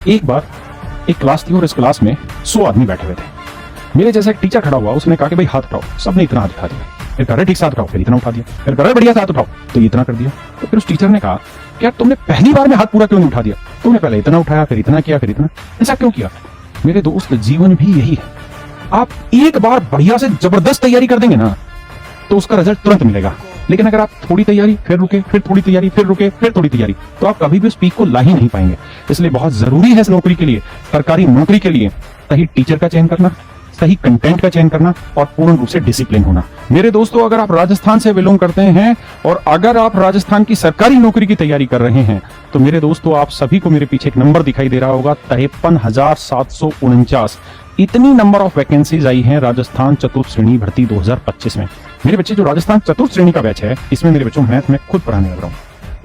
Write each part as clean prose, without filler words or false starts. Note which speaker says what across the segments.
Speaker 1: एक बार एक क्लास थी और इस क्लास में 100 आदमी बैठे हुए थे। मेरे जैसा एक टीचर खड़ा हुआ, उसने कहा कि भाई हाथ उठाओ। सबने इतना हाथ उठा दिया। फिर कर रहे ठीक से हाथ उठाओ, फिर इतना उठा दिया। फिर कर रहे बढ़िया से हाथ उठाओ, तो ये इतना कर दिया। तो फिर उस टीचर ने कहा क्या तुमने पहली बार में हाथ पूरा क्यों नहीं उठा दिया? तुमने पहले इतना उठाया, फिर इतना किया, फिर इतना, ऐसा क्यों किया? मेरे दोस्त, जीवन भी यही है। आप एक बार बढ़िया से जबरदस्त तैयारी कर देंगे ना, तो उसका रिजल्ट तुरंत मिलेगा। लेकिन अगर आप थोड़ी तैयारी, फिर रुके, फिर थोड़ी तैयारी, फिर रुके, फिर थोड़ी तैयारी, तो आप कभी भी उस पीक को ला ही नहीं पाएंगे। इसलिए बहुत जरूरी है इस नौकरी के लिए, सरकारी नौकरी के लिए, सही टीचर का चयन करना, सही कंटेंट का चयन करना और पूर्ण रूप से डिसिप्लिन होना। मेरे दोस्तों, अगर आप राजस्थान से बिलोंग करते हैं और अगर आप राजस्थान की सरकारी नौकरी की तैयारी कर रहे हैं, तो मेरे दोस्तों आप सभी को मेरे पीछे एक नंबर दिखाई दे रहा होगा, 53,749। इतनी नंबर ऑफ वैकेंसीज आई हैं राजस्थान चतुर्थ श्रेणी भर्ती 2025 में। मेरे बच्चे जो राजस्थान चतुर्थ श्रेणी का बैच है, इसमें मेरे बच्चों मैथ में खुद पढ़ाने लग रहा हूं।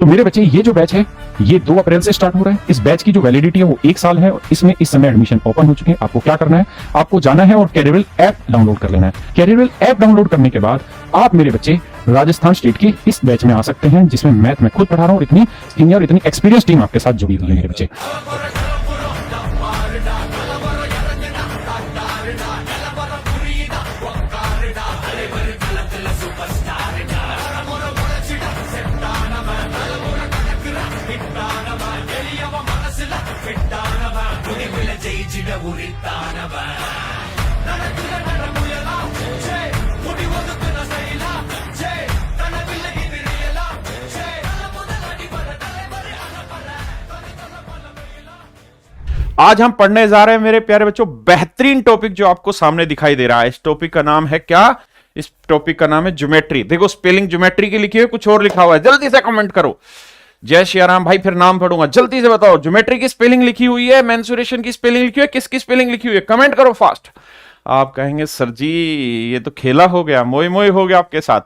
Speaker 1: तो मेरे बच्चे, ये जो बैच है ये 2 अप्रैल से स्टार्ट हो रहा है। इस बैच की जो वैलिडिटी है वो 1 साल है और इसमें इस समय एडमिशन ओपन हो चुके हैं। आपको क्या करना है, आपको जाना है और कैरियरवेल ऐप डाउनलोड कर लेना है। कैरियरवेल ऐप डाउनलोड करने के बाद आप मेरे बच्चे राजस्थान स्टेट की इस बैच में आ सकते हैं, जिसमें मैथ में खुद पढ़ा रहा हूं और इतनी सीनियर, इतनी एक्सपीरियंस टीम आपके साथ जुड़ी हुई है मेरे बच्चे।
Speaker 2: आज हम पढ़ने जा रहे हैं मेरे प्यारे बच्चों बेहतरीन टॉपिक जो आपको सामने दिखाई दे रहा है। इस टॉपिक का नाम है क्या? इस टॉपिक का नाम है ज्योमेट्री। देखो स्पेलिंग ज्योमेट्री की लिखी है, कुछ और लिखा हुआ है। जल्दी से कमेंट करो। जय श्री राम भाई, फिर नाम पढ़ूंगा। जल्दी से बताओ, ज्योमेट्री की स्पेलिंग लिखी हुई है, मेंसुरेशन की स्पेलिंग लिखी हुई है, किसकी स्पेलिंग लिखी हुई है? कमेंट करो फास्ट। आप कहेंगे सर जी ये तो खेला हो गया, मोई मोई हो गया आपके साथ।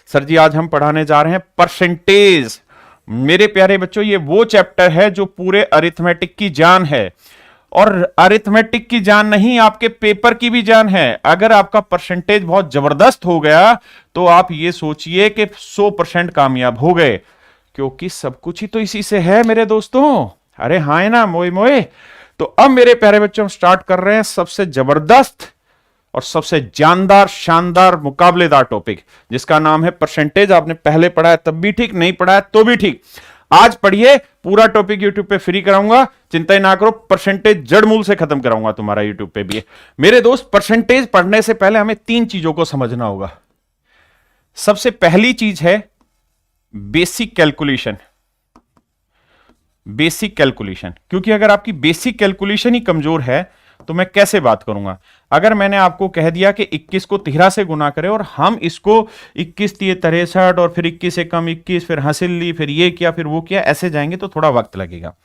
Speaker 2: सर जी आज हम पढ़ाने जा रहे हैं परसेंटेज। मेरे प्यारे बच्चों, ये वो चैप्टर है जो पूरे अरिथमेटिक की जान है, और अरिथमेटिक की जान नहीं, आपके पेपर की भी जान है। अगर आपका परसेंटेज बहुत जबरदस्त हो गया तो आप ये सोचिए कि 100% कामयाब हो गए, क्योंकि सब कुछ ही तो इसी से है मेरे दोस्तों। अरे हाँ है ना, मोए मोए। तो अब मेरे प्यारे बच्चों हम स्टार्ट कर रहे हैं सबसे जबरदस्त और सबसे जानदार, शानदार, मुकाबलेदार टॉपिक, जिसका नाम है परसेंटेज। आपने पहले पढ़ा है तब भी ठीक, नहीं पढ़ा है तो भी ठीक। आज पढ़िए, पूरा टॉपिक यूट्यूब पे फ्री कराऊंगा, चिंता ही ना करो। परसेंटेज जड़ मूल से खत्म कराऊंगा तुम्हारा, यूट्यूब पे भी है। मेरे दोस्त, परसेंटेज पढ़ने से पहले हमें 3 चीजों को समझना होगा। सबसे पहली चीज है बेसिक कैलकुलेशन। बेसिक कैलकुलेशन, क्योंकि अगर आपकी बेसिक कैलकुलेशन ही कमजोर है तो मैं कैसे बात करूंगा? अगर मैंने आपको कह दिया कि 21 को 13 से गुना करें और हम इसको 21 दिए 63 और फिर 21 से कम 21, फिर हासिल ली, फिर ये किया, फिर वो किया, ऐसे जाएंगे तो थोड़ा वक्त लगेगा।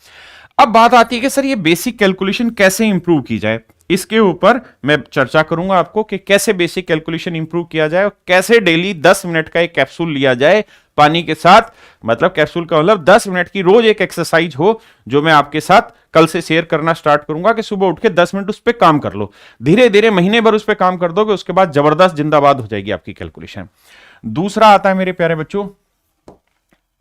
Speaker 2: अब बात आती है कि सर ये बेसिक कैलकुलेशन कैसे इंप्रूव की जाए। इसके ऊपर मैं चर्चा करूंगा आपको कि कैसे बेसिक कैलकुलेशन इंप्रूव किया जाए और कैसे डेली 10 मिनट का एक कैप्सूल लिया जाए पानी के साथ। मतलब कैप्सूल का मतलब 10 मिनट की रोज एक एक्सरसाइज हो, जो मैं आपके साथ कल से शेयर करना स्टार्ट करूंगा कि सुबह उठ के 10 मिनट उस पर काम कर लो। धीरे धीरे महीने भर उस पर काम कर दोगे, उसके बाद जबरदस्त जिंदाबाद हो जाएगी आपकी कैलकुलेशन। दूसरा आता है मेरे प्यारे बच्चों,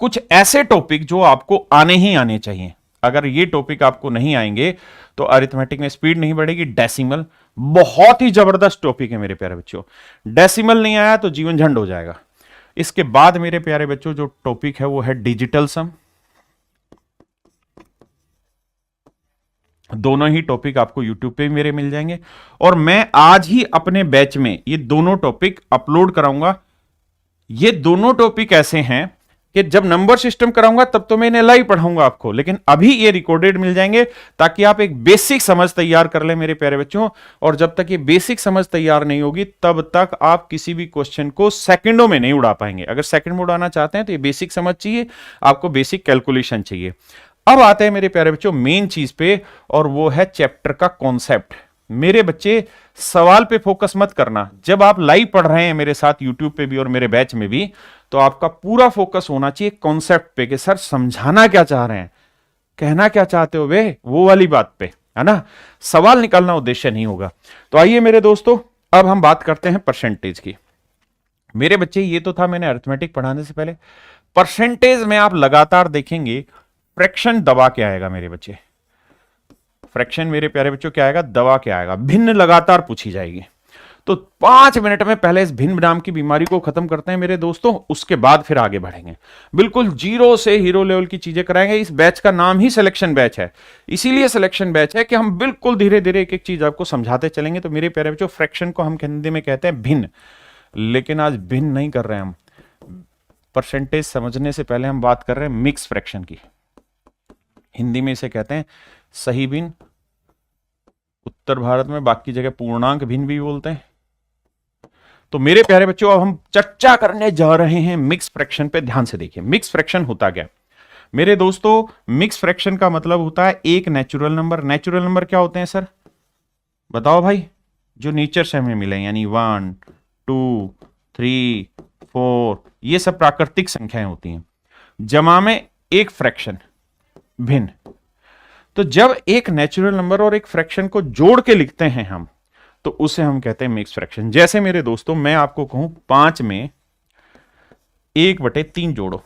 Speaker 2: कुछ ऐसे टॉपिक जो आपको आने ही आने चाहिए। अगर ये टॉपिक आपको नहीं आएंगे तो अरिथमेटिक में स्पीड नहीं बढ़ेगी। डेसिमल बहुत ही जबरदस्त टॉपिक है मेरे प्यारे बच्चों। डेसिमल नहीं आया तो जीवन झंड हो जाएगा। इसके बाद मेरे प्यारे बच्चों जो टॉपिक है वो है डिजिटल सम। दोनों ही टॉपिक आपको यूट्यूब पे मेरे मिल जाएंगे और मैं आज ही अपने बैच में ये दोनों टॉपिक अपलोड कराऊंगा। ये दोनों टॉपिक ऐसे हैं कि जब नंबर सिस्टम कराऊंगा तब तो मैं इन्हें लाइव पढ़ाऊंगा आपको, लेकिन अभी ये रिकॉर्डेड मिल जाएंगे ताकि आप एक बेसिक समझ तैयार कर लें मेरे प्यारे बच्चों। और जब तक ये बेसिक समझ तैयार नहीं होगी तब तक आप किसी भी क्वेश्चन को सेकंडों में नहीं उड़ा पाएंगे। अगर सेकंड में उड़ाना चाहते हैं तो ये बेसिक समझ चाहिए, आपको बेसिक कैलकुलेशन चाहिए। अब आते हैं मेरे प्यारे बच्चों मेन चीज पे, और वो है चैप्टर का कॉन्सेप्ट। मेरे बच्चे सवाल पे फोकस मत करना। जब आप लाइव पढ़ रहे हैं मेरे साथ यूट्यूब पे भी और मेरे बैच में भी, तो आपका पूरा फोकस होना चाहिए कॉन्सेप्ट पे कि सर समझाना क्या चाह रहे हैं, कहना क्या चाहते हो वे, वो वाली बात पे, है ना। सवाल निकालना उद्देश्य नहीं होगा। तो आइए मेरे दोस्तों, अब हम बात करते हैं परसेंटेज की। मेरे बच्चे ये तो था मैंने अरिथमेटिक पढ़ाने से पहले। परसेंटेज में आप लगातार देखेंगे फ्रैक्शन दबा के आएगा मेरे बच्चे। फ्रैक्शन मेरे प्यारे बच्चों क्या आएगा, दबा के आएगा। भिन्न लगातार पूछी जाएगी। तो 5 मिनट में पहले इस भिन्न नाम की बीमारी को खत्म करते हैं मेरे दोस्तों, उसके बाद फिर आगे बढ़ेंगे। बिल्कुल जीरो से हीरो लेवल की चीजें कराएंगे। इस बैच का नाम ही सिलेक्शन बैच है, इसीलिए सिलेक्शन बैच है कि हम बिल्कुल धीरे धीरे एक एक चीज आपको समझाते चलेंगे। तो मेरे प्यारे बच्चों, फ्रैक्शन को हम हिंदी में कहते हैं भिन्न, लेकिन आज भिन्न नहीं कर रहे हैं हम। परसेंटेज समझने से पहले हम बात कर रहे हैं मिक्स फ्रैक्शन की। हिंदी में इसे कहते हैं सही भिन्न, उत्तर भारत में बाकी जगह पूर्णांक भिन्न भी बोलते हैं। तो मेरे प्यारे बच्चों, अब हम चर्चा करने जा रहे हैं मिक्स फ्रैक्शन पे। ध्यान से देखिए, मिक्स फ्रैक्शन होता क्या मेरे दोस्तों। मिक्स फ्रैक्शन का मतलब होता है एक नेचुरल नंबर। नेचुरल नंबर क्या होते हैं सर, बताओ भाई, जो नेचर से हमें मिले, यानी 1 2 3 4, ये सब प्राकृतिक संख्याएं होती हैं, जमा में एक फ्रैक्शन भिन्न। तो जब एक नेचुरल नंबर और एक फ्रैक्शन को जोड़ के लिखते हैं हम, तो उसे हम कहते हैं मिक्स फ्रैक्शन। जैसे मेरे दोस्तों, मैं आपको कहूं 5 में 1/3 जोड़ो,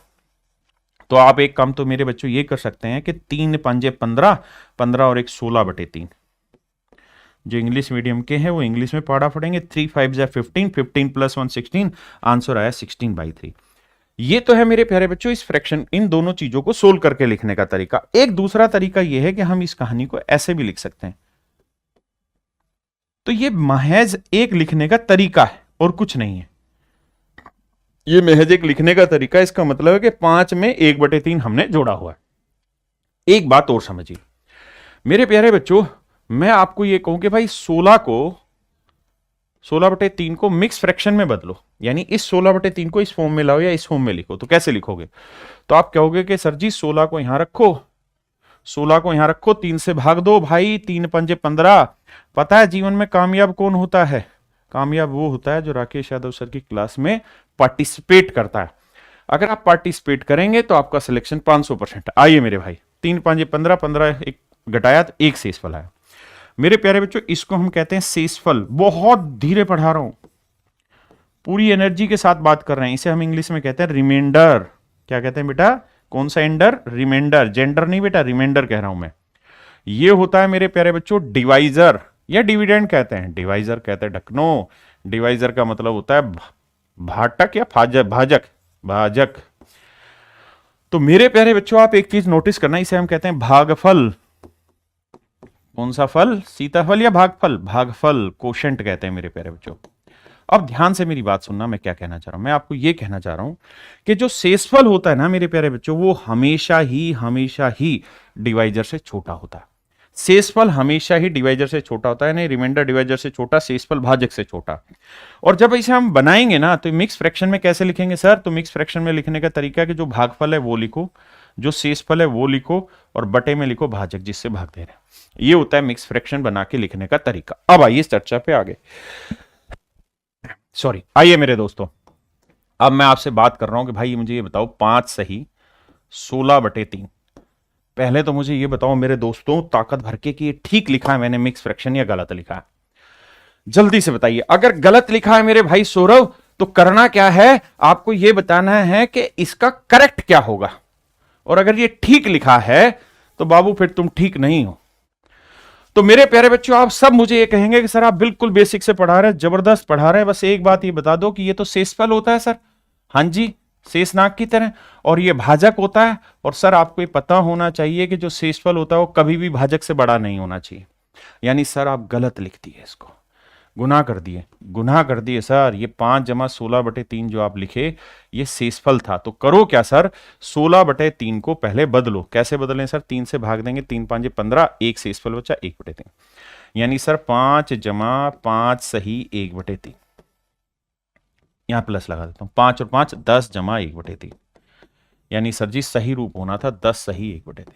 Speaker 2: तो आप एक काम तो मेरे बच्चों ये कर सकते हैं कि 3 पंजे 15, 15 और 1 16/3। जो इंग्लिश मीडियम के हैं वो इंग्लिश में पढ़ा पड़ेंगे। 3 5 15, 15 + 1 16, आंसर आया 16/3। ये तो है मेरे प्यारे बच्चों इस फ्रैक्शन, इन दोनों चीजों को सोल्व करके लिखने का तरीका। एक दूसरा तरीका यह है कि हम इस कहानी को ऐसे भी लिख सकते हैं। तो ये महज एक लिखने का तरीका है और कुछ नहीं है। ये महज एक लिखने का तरीका, इसका मतलब है कि 5 में 1/3 हमने जोड़ा हुआ है। एक बात और समझिए मेरे प्यारे बच्चों, मैं आपको ये कहूं कि भाई 16/3 को मिक्स फ्रैक्शन में बदलो, यानी इस 16/3 को इस फॉर्म में लाओ या इस फॉर्म में लिखो। तो कैसे लिखोगे, तो आप कहोगे कि सर जी 16 को यहां रखो, 16 को यहां रखो, 3 से भाग दो भाई, 3 पंजे 15। पता है जीवन में कामयाब कौन होता है, कामयाब वो होता है जो राकेश यादव सर की क्लास में पार्टिसिपेट करता है। अगर आप पार्टिसिपेट करेंगे तो आपका सिलेक्शन 500%। आइए मेरे भाई, 3 पंजे 15, 15 एक घटाया तो 1 शेषफल आया। मेरे प्यारे बच्चों, इसको हम कहते हैं शेषफल। बहुत धीरे पढ़ा रहा हूं, पूरी एनर्जी के साथ बात कर रहे हैं। इसे हम इंग्लिश में कहते हैं रिमाइंडर। क्या कहते हैं बेटा, कौन सा एंडर, रिमाइंडर। जेंडर नहीं बेटा, रिमाइंडर कह रहा हूं मैं। ये होता है मेरे प्यारे बच्चों डिवाइजर या डिविडेंड कहते हैं। डिवाइजर कहते हैं ढकनो, डिवाइजर का मतलब होता है भाटक या भाजक, भाजक। तो मेरे प्यारे बच्चों, आप एक चीज नोटिस करना, इसे हम कहते हैं भागफल। कौन सा फल, सीताफल या भागफल, भागफल कोशेंट कहते हैं मेरे प्यारे बच्चों। अब ध्यान से मेरी बात सुनना, मैं क्या कहना चाह रहा हूं। मैं आपको यह कहना चाह रहा हूं कि जो शेषफल होता है ना मेरे प्यारे बच्चों, वो हमेशा ही डिवाइजर से छोटा होता है। शेषफल हमेशा ही डिवाइजर से छोटा होता है, नहीं रिमाइंडर डिवाइजर से छोटा, शेषफल भाजक से छोटा। और जब इसे हम बनाएंगे ना, तो मिक्स फ्रैक्शन में कैसे लिखेंगे सर, तो मिक्स फ्रैक्शन में लिखने का तरीका है कि जो भागफल है वो लिखो, जो शेषफल है वो लिखो, और बटे में लिखो भाजक जिससे भाग दे रहे हैं। ये होता है मिक्स फ्रैक्शन बना के लिखने का तरीका। अब आइए इस चर्चा पे आगे, सॉरी, आइए मेरे दोस्तों, अब मैं आपसे बात कर रहा हूं कि भाई मुझे ये बताओ 5 सही 16/3। पहले तो मुझे ये बताओ मेरे दोस्तों ताकत भर के कि ये ठीक लिखा है मैंने मिक्स फ्रैक्शन या गलत लिखा है, जल्दी से बताइए। अगर गलत लिखा है मेरे भाई सौरभ, तो करना क्या है, आपको यह बताना है कि इसका करेक्ट क्या होगा। और अगर ये ठीक लिखा है तो बाबू फिर तुम ठीक नहीं हो। तो मेरे प्यारे बच्चों, आप सब मुझे ये कहेंगे कि सर आप बिल्कुल बेसिक से पढ़ा रहे हैं, जबरदस्त पढ़ा रहे हैं, बस एक बात ये बता दो कि ये तो शेषफल होता है सर। हाँ जी, शेषनाग की तरह, और ये भाजक होता है। और सर आपको ये पता होना चाहिए कि जो शेषफल होता है वो कभी भी भाजक से बड़ा नहीं होना चाहिए। यानी सर आप गलत लिख दिए, इसको गुनाह कर दिए, गुनाह कर दिए सर। ये 5 + 16/3 जो आप लिखे ये शेषफल था। तो करो क्या सर, 16/3 को पहले बदलो। कैसे बदलें सर, 3 से भाग देंगे, 3 5 15, 1 शेषफल बचा 1/3। यानी सर 5 + 5 सही 1/3। यहां प्लस लगा देता हूं, 5 और 5 10 + 1/3। यानी सर जी सही रूप होना था 10 सही 1/3।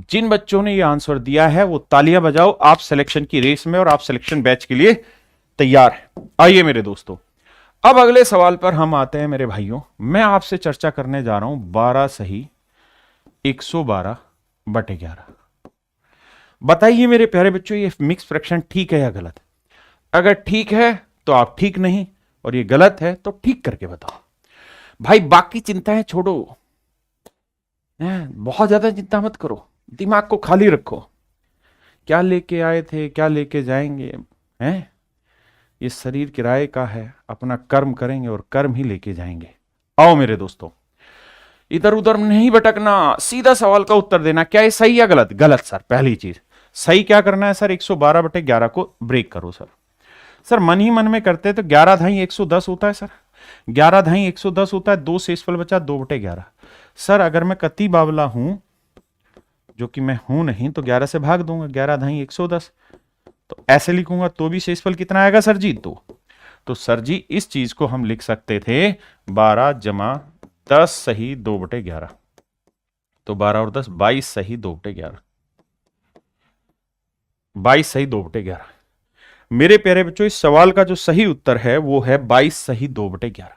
Speaker 2: जिन बच्चों ने ये आंसर दिया है वो तालियां बजाओ, आप सिलेक्शन की रेस में और आप सिलेक्शन बैच के लिए तैयार हैं। आइए मेरे दोस्तों, अब अगले सवाल पर हम आते हैं मेरे भाइयों। मैं आपसे चर्चा करने जा रहा हूं 12 सही 112/11। बताइए मेरे प्यारे बच्चों, ये मिक्स फ्रैक्शन ठीक है या गलत? अगर ठीक है तो आप ठीक नहीं, और ये गलत है तो ठीक करके बताओ भाई। बाकी चिंताएं छोड़ो, बहुत ज्यादा चिंता मत करो, दिमाग को खाली रखो। क्या लेके आए थे, क्या लेके जाएंगे हैं? ये शरीर किराए का है, अपना कर्म करेंगे और कर्म ही लेके जाएंगे। आओ मेरे दोस्तों, इधर उधर नहीं भटकना, सीधा सवाल का उत्तर देना। क्या ये सही या गलत? गलत सर। पहली चीज सही क्या करना है सर? 112/11 को ब्रेक करो सर। सर मन ही मन में करते तो 11 धाई 110 होता है सर। 11 धाई 110 होता है, 2 शेषफल बचा 2/11। सर अगर मैं कति बावला हूं, जो कि मैं हूं नहीं, तो 11 से भाग दूंगा, 11 धाई 110। तो ऐसे लिखूंगा तो भी शेषफल कितना आएगा सर जी? 2। तो सर जी इस चीज को हम लिख सकते थे 12 जमा 10 सही 2/11। तो 12 और 10 22 सही 2/11। 22 सही 2/11। मेरे प्यारे बच्चों, इस सवाल का जो सही उत्तर है वो है 22 सही 2/11।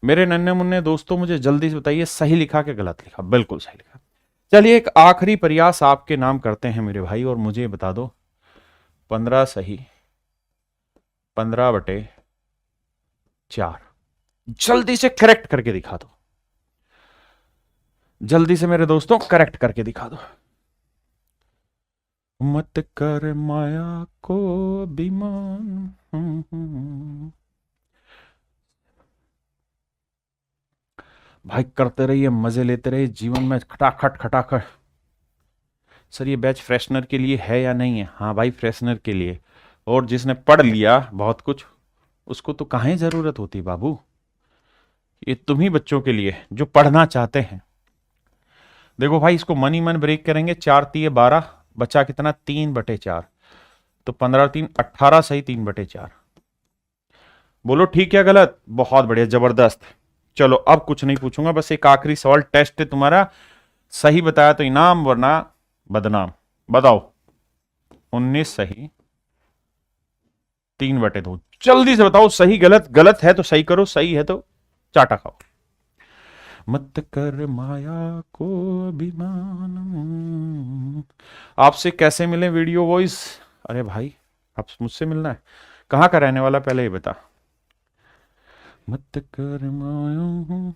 Speaker 2: मेरे नन्हे मुन्ने दोस्तों, मुझे जल्दी से बताइए सही लिखा कि गलत लिखा? बिल्कुल सही लिखा। चलिए एक आखिरी प्रयास आपके नाम करते हैं मेरे भाई, और मुझे बता दो 15 सही 15/4। जल्दी से करेक्ट करके दिखा दो, जल्दी से मेरे दोस्तों करेक्ट करके दिखा दो। मत कर माया को अभिमान। भाई करते रहिए, मजे लेते रहिए जीवन में, खटाखट खटाखट। सर ये बैच फ्रेशनर के लिए है या नहीं है? हाँ भाई फ्रेशनर के लिए। और जिसने पढ़ लिया बहुत कुछ, उसको तो कहाँ जरूरत होती बाबू। ये तुम ही बच्चों के लिए जो पढ़ना चाहते हैं। देखो भाई इसको मन ही मन ब्रेक करेंगे। 4 3 12, बचा कितना? 3/4। तो 15 3 18 सही 3/4। बोलो ठीक या गलत? बहुत बढ़िया, जबरदस्त। चलो अब कुछ नहीं पूछूंगा, बस एक आखिरी सवाल टेस्ट है तुम्हारा। सही बताया तो इनाम, वरना बदनाम। बताओ 19 सही 3/2। जल्दी से बताओ सही गलत। गलत है तो सही करो, सही है तो चाटा खाओ। मत कर माया को अभिमान। आपसे कैसे मिले वीडियो वॉइस? अरे भाई आप मुझसे मिलना है? कहाँ का रहने वाला पहले ही बता। मत कर माया।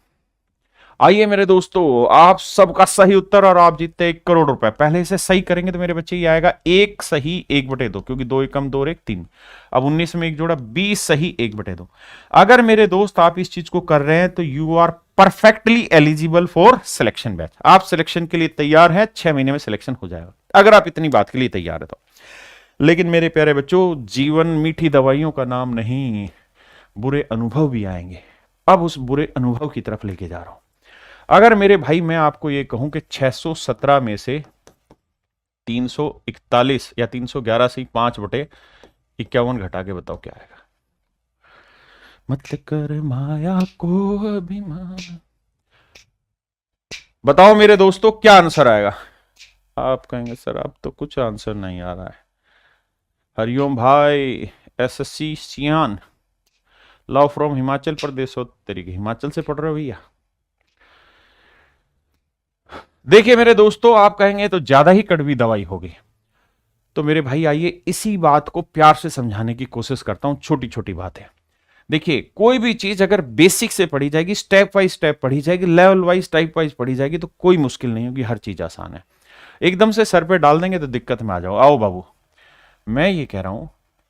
Speaker 2: आइए मेरे दोस्तों, आप सबका सही उत्तर और आप जीतते 1 करोड़ रुपए। पहले इसे सही करेंगे तो मेरे बच्चे ये आएगा 1 सही 1/2, क्योंकि 2 एकम 2 और 1 3। अब 19 में 1 जोड़ा 20 सही 1/2। अगर मेरे दोस्त आप इस चीज को कर रहे हैं तो you are perfectly eligible for selection batch. आप सिलेक्शन के लिए तैयार हैं, 6 महीने में सिलेक्शन हो जाएगा, अगर आप इतनी बात के लिए तैयार है तो। लेकिन मेरे प्यारे बच्चों, जीवन मीठी दवाइयों का नाम नहीं, बुरे अनुभव भी आएंगे। अब उस बुरे अनुभव की तरफ लेके जा रहा हूं। अगर मेरे भाई मैं आपको यह कहूं कि 617 में से 341 या 311 से 5/51 घटा के बताओ क्या आएगा? मत कर माया को अभिमान। बताओ मेरे दोस्तों क्या आंसर आएगा? आप कहेंगे सर अब तो कुछ आंसर नहीं आ रहा है। हरिओम भाई, SSC सियान, लव फ्रॉम हिमाचल प्रदेश। हो तरीके हिमाचल से पढ़ रहे हो भैया? देखिए मेरे दोस्तों, आप कहेंगे तो ज्यादा ही कड़वी दवाई होगी। तो मेरे भाई आइए इसी बात को प्यार से समझाने की कोशिश करता हूं, छोटी छोटी बातें। देखिए कोई भी चीज अगर बेसिक से पढ़ी जाएगी, स्टेप वाइज स्टेप पढ़ी जाएगी, लेवल वाइज टाइप वाइज पढ़ी जाएगी, तो कोई मुश्किल नहीं होगी, हर चीज आसान है। एकदम से सर पे डाल देंगे तो दिक्कत में आ जाओ। आओ बाबू, मैं ये कह रहा हूं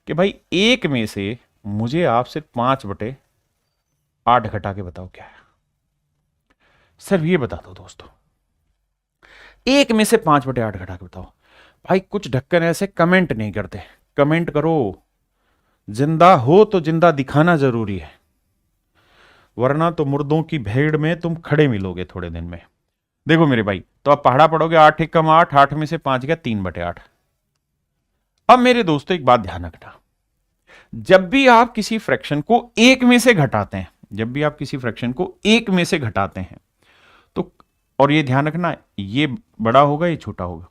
Speaker 2: कि भाई 1 में से मुझे आपसे 5/8 घटा के बताओ क्या है? सर ये बता दो दोस्तों, 1 में से 5/8 घटा के बताओ। भाई कुछ ढक्कन ऐसे कमेंट नहीं करते, कमेंट करो। जिंदा हो तो जिंदा दिखाना जरूरी है, वरना तो मुर्दों की भीड़ में तुम खड़े मिलोगे थोड़े दिन में। देखो मेरे भाई, तो आप पहाड़ा पढ़ोगे 8 एकम 8, 8 में से 5 गया 3/8। अब मेरे दोस्तों एक बात ध्यान रखना, जब भी आप किसी फ्रैक्शन को 1 में से घटाते हैं, जब भी आप किसी फ्रैक्शन को 1 में से घटाते हैं तो, और ये ध्यान रखना ये बड़ा होगा ये छोटा होगा।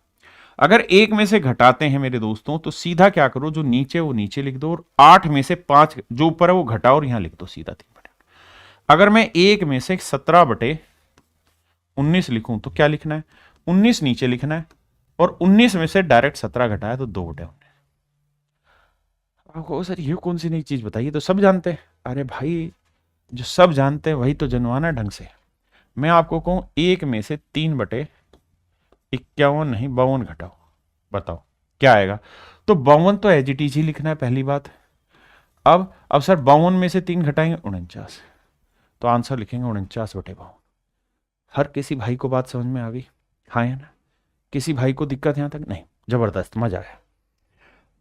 Speaker 2: अगर 1 में से घटाते हैं मेरे दोस्तों तो सीधा क्या करो, जो नीचे वो नीचे लिख दो, और 8 में से 5 जो ऊपर है वो घटाओ और यहां लिख दो सीधा 3/8। अगर मैं 1 में से 17/19 लिखूं तो क्या लिखना है? 19 नीचे लिखना है, और 19 में से डायरेक्ट 17 घटाया तो 2/19। आपको सर ये कौन सी नई चीज बताइए, तो सब जानते हैं। अरे भाई जो सब जानते हैं वही तो जनवाना ढंग से। मैं आपको कहूं 1 में से 3/51 नहीं 52 घटाओ, बताओ क्या आएगा? तो 52 तो एज इट इज ही लिखना है, पहली बात। अब सर 52 में से 3 घटाएंगे 49, तो आंसर लिखेंगे 49/52। हर किसी भाई को बात समझ में आ गई? हाँ या ना? किसी भाई को दिक्कत यहां तक? नहीं, जबरदस्त, मजा आया।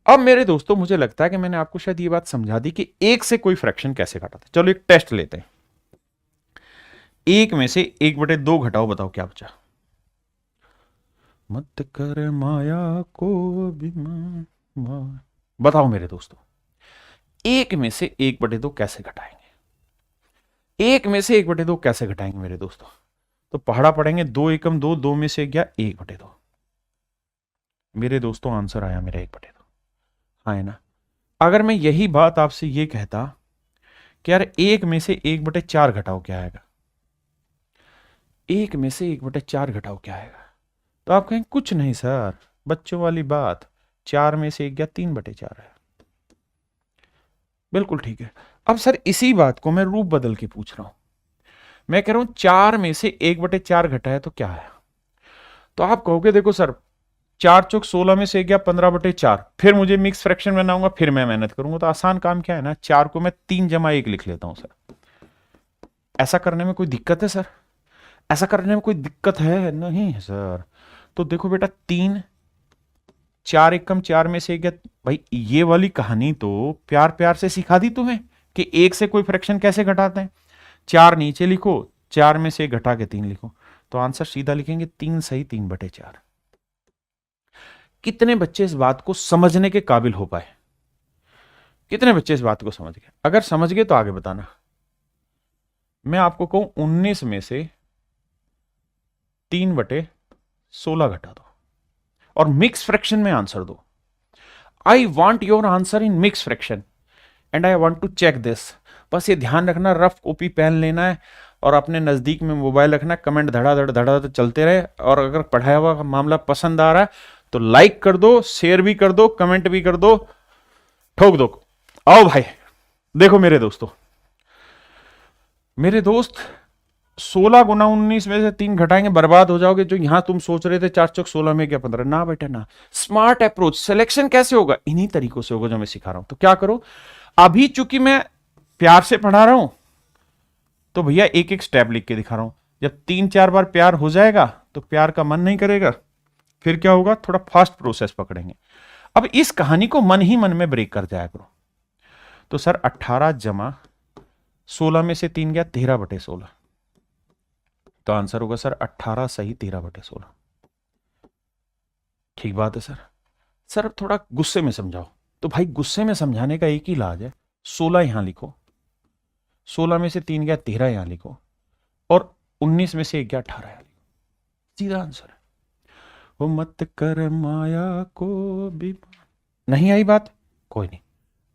Speaker 2: अब मेरे दोस्तों मुझे लगता है कि मैंने आपको शायद ये बात समझा दी कि एक से कोई फ्रैक्शन कैसे घटाते। चलो एक टेस्ट लेते हैं। एक में से 1/2 घटाओ, बताओ क्या बचा? मत कर माया को अभिमान, बताओ मेरे दोस्तों, एक में से 1/2 कैसे घटाएंगे? एक में से 1/2 कैसे घटाएंगे मेरे दोस्तों? तो पहाड़ा पढ़ेंगे, 2 एकम 2, 2 में से गया 1/2। मेरे दोस्तों आंसर आया मेरा 1/2। हाँ है ना? अगर मैं यही बात आपसे ये कहता कि यार 1 में से 1/4 घटाओ, क्या आएगा? 1 में से 1/4 घटाओ, क्या आएगा? तो आप कहें कुछ नहीं सर, बच्चों वाली बात, 4 में से 1 गया 3/4 है। बिल्कुल ठीक है। अब सर इसी बात को मैं रूप बदल के पूछ रहा हूं। मैं कह रहा हूं 4 में से 1/4 घटाया तो क्या आया? तो आप कहोगे देखो सर, 4 चौक 16 में से 1 गया 15/4, फिर मुझे मिक्स फ्रैक्शन बनाऊंगा, फिर मैं मेहनत करूंगा। तो आसान काम क्या है ना, 4 को मैं 3/1 लिख लेता हूं सर। ऐसा करने में कोई दिक्कत है सर? ऐसा करने में कोई दिक्कत है? नहीं है सर। तो देखो बेटा, 3, 4 एकम 4 में से 1 गया। भाई ये वाली कहानी तो प्यार प्यार से सिखा दी तुम्हें कि 1 से कोई फ्रैक्शन कैसे घटाते हैं। 4 नीचे लिखो, 4 में से 1 घटा के 3 लिखो, तो आंसर सीधा लिखेंगे 3 सही 3/4। कितने बच्चे इस बात को समझने के काबिल हो पाए? कितने बच्चे इस बात को समझ गए? अगर समझ गए तो आगे बताना। मैं आपको कहूं 19 में से 3/16 घटा दो और मिक्स फ्रैक्शन में आंसर दो। I want your answer in mix fraction and I want to check this. बस ये ध्यान रखना, रफ कॉपी पेन लेना है और अपने नजदीक में मोबाइल रखना, कमेंट धड़ाधड़ धड़ाधड़ चलते रहे। और अगर पढ़ाया हुआ मामला पसंद आ रहा है तो लाइक कर दो, शेयर भी कर दो, कमेंट भी कर दो, ठोक दो। आओ भाई, देखो मेरे दोस्तों, मेरे दोस्त 16 गुना 19 में से 3 घटाएंगे, बर्बाद हो जाओगे। जो यहां तुम सोच रहे थे 4 चौक 16 में क्या 15, ना बेटा ना। स्मार्ट अप्रोच, सिलेक्शन कैसे होगा? इन्हीं तरीकों से होगा जो मैं सिखा रहा हूं। तो क्या करो, अभी चूंकि मैं प्यार से पढ़ा रहा हूं तो भैया एक एक स्टेप लिख के दिखा रहा हूं। जब 3-4 बार प्यार हो जाएगा तो प्यार का मन नहीं करेगा, फिर क्या होगा, थोड़ा फास्ट प्रोसेस पकड़ेंगे। अब इस कहानी को मन ही मन में ब्रेक कर जाया करो। तो सर 18 जमा 16 में से 3 गया 13/16, तो आंसर होगा सर 18 सही 13/16। ठीक बात है सर। सर अब थोड़ा गुस्से में समझाओ। तो भाई गुस्से में समझाने का एक ही इलाज है, 16 यहां लिखो, 16 में से 3 गया 13 यहां लिखो, और 19 में से 1 गया 18 यहां लिखो, सीधा आंसर है। वो मत कर माया को भी। नहीं आई बात? कोई नहीं,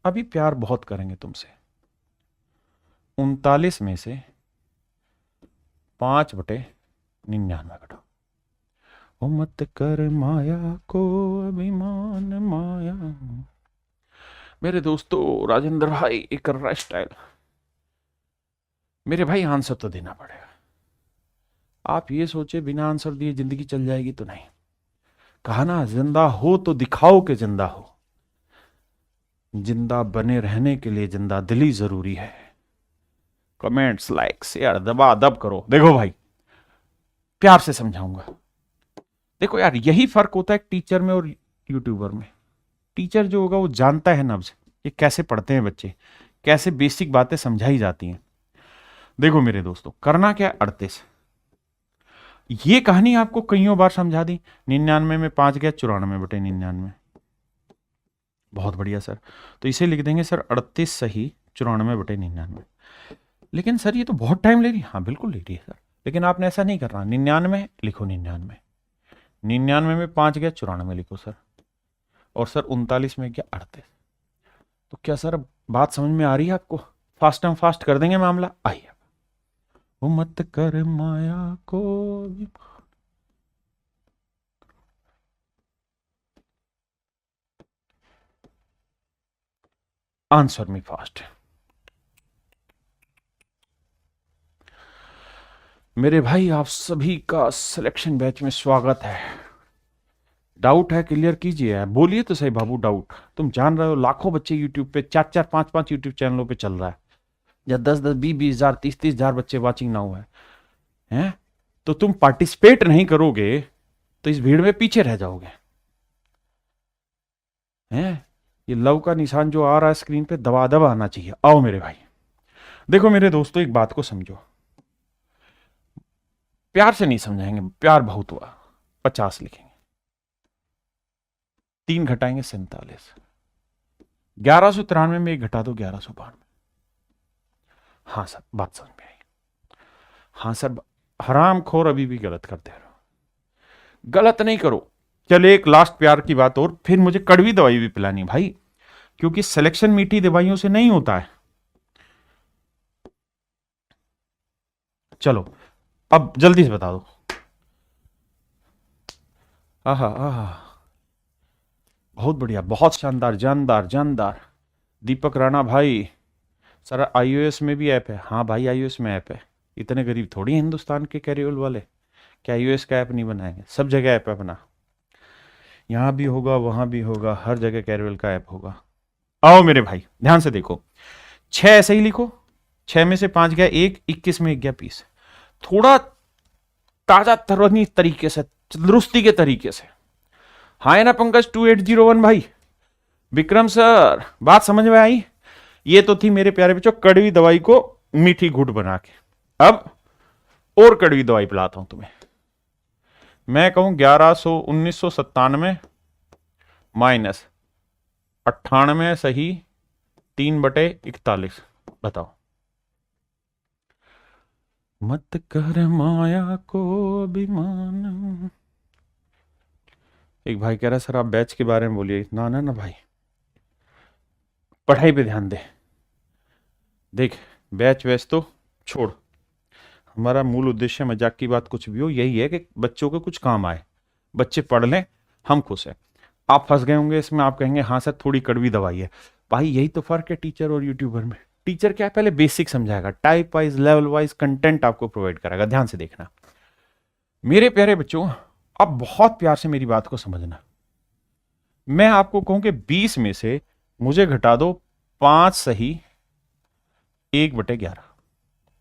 Speaker 2: अभी प्यार बहुत करेंगे तुमसे। 39 में से 5/99 घटाओ। वो मत कर माया को अभिमान माया। मेरे दोस्तों, राजेंद्र भाई एक कर रहा स्टाइल। मेरे भाई आंसर तो देना पड़ेगा। आप ये सोचे बिना आंसर दिए जिंदगी चल जाएगी, तो नहीं। कहा ना, जिंदा हो तो दिखाओ कि जिंदा हो। जिंदा बने रहने के लिए जिंदा दिली जरूरी है। कमेंट्स, लाइक, शेयर दबा दब करो। देखो भाई, प्यार से समझाऊंगा। देखो यार, यही फर्क होता है टीचर में और यूट्यूबर में। टीचर जो होगा वो जानता है नब्ज, ये कैसे पढ़ते हैं बच्चे, कैसे बेसिक बातें समझाई जाती हैं। देखो मेरे दोस्तों, करना क्या, 38। ये कहानी आपको कईयों बार समझा दी। 99 में 5 गया 94/99। बहुत बढ़िया सर। तो इसे लिख देंगे सर 38 सही 94/99। लेकिन सर ये तो बहुत टाइम ले रही है। हाँ बिल्कुल ले रही है सर, लेकिन आपने ऐसा नहीं करना। 99 लिखो, 99, 99 में 5 गया 94 लिखो सर, और सर 39 में गया 38। तो क्या सर बात समझ में आ रही है आपको? फास्ट एंड फास्ट कर देंगे मामला। आइए, वो मत कर माया को भी। Answer me fast. मेरे भाई, आप सभी का सिलेक्शन बैच में स्वागत है। डाउट है क्लियर कीजिए, बोलिए तो सही बाबू डाउट। तुम जान रहे हो लाखों बच्चे यूट्यूब पे, 4-4 5-5 यूट्यूब चैनलों पे चल रहा है, या 10-10 20-20 हजार 30-30 हजार बच्चे वाचिंग नाउ है, हैं? तो तुम पार्टिसिपेट नहीं करोगे तो इस भीड़ में पीछे रह जाओगे, हैं? ये लव का निशान जो आ रहा है स्क्रीन पे दबा दबा आना चाहिए। आओ मेरे भाई, देखो मेरे दोस्तों, एक बात को समझो, प्यार से नहीं समझाएंगे, प्यार बहुत हुआ, 50 लिखेंगे, 3 घटाएंगे 47, 1193 में 1 घटा दो 1192। हाँ सर, बात समझ में आई? हाँ सर, हरामखोर अभी भी गलत करते रहो, गलत नहीं करो। चले एक लास्ट प्यार की बात और, फिर मुझे कड़वी दवाई भी पिलानी है भाई, क्योंकि सिलेक्शन मीठी दवाइयों से नहीं होता है। चलो अब जल्दी से बता दो। आहा आहा, बहुत बढ़िया, बहुत शानदार, जानदार जानदार। दीपक राणा भाई, सर iOS में भी ऐप है? हाँ भाई iOS में ऐप है, इतने गरीब थोड़ी हैं हिंदुस्तान के कैरियर वाले, क्या iOS का ऐप नहीं बनाएंगे? सब जगह ऐप है अपना, यहाँ भी होगा वहां भी होगा, हर जगह कैरियर का ऐप होगा। आओ मेरे भाई ध्यान से देखो, 6 ऐसे ही लिखो, 6 में से 5 गया 1, 21 में 1 गया 20। थोड़ा ताजा तरोनी तरीके से, दुरुस्ती के तरीके से। हाँ है ना पंकज 2801 भाई? विक्रम सर, बात समझ में आई? ये तो थी मेरे प्यारे बच्चों कड़वी दवाई को मीठी घुट बना के। अब और कड़वी दवाई पिलाता हूं तुम्हें। मैं कहूं 1997 माइनस 98 सही 3/41, बताओ। मत कर माया को अभिमान। एक भाई कह रहा है सर आप बैच के बारे में बोलिए। ना ना ना भाई, पढ़ाई पे ध्यान दे। देख बैच वैच तो छोड़, हमारा मूल उद्देश्य, मजाक की बात कुछ भी हो, यही है कि बच्चों को कुछ काम आए, बच्चे पढ़ लें, हम खुश हैं। आप फंस गए होंगे इसमें, आप कहेंगे हाँ सर थोड़ी कड़वी दवाई है। भाई यही तो फर्क है टीचर और यूट्यूबर में। टीचर क्या है, पहले बेसिक समझाएगा, type wise level wise content आपको प्रोवाइड कराएगा। ध्यान से देखना मेरे प्यारे बच्चों, अब बहुत प्यार से मेरी बात को समझना। मैं आपको कहूं कि 20 में से मुझे घटा दो 5 सही 1/11,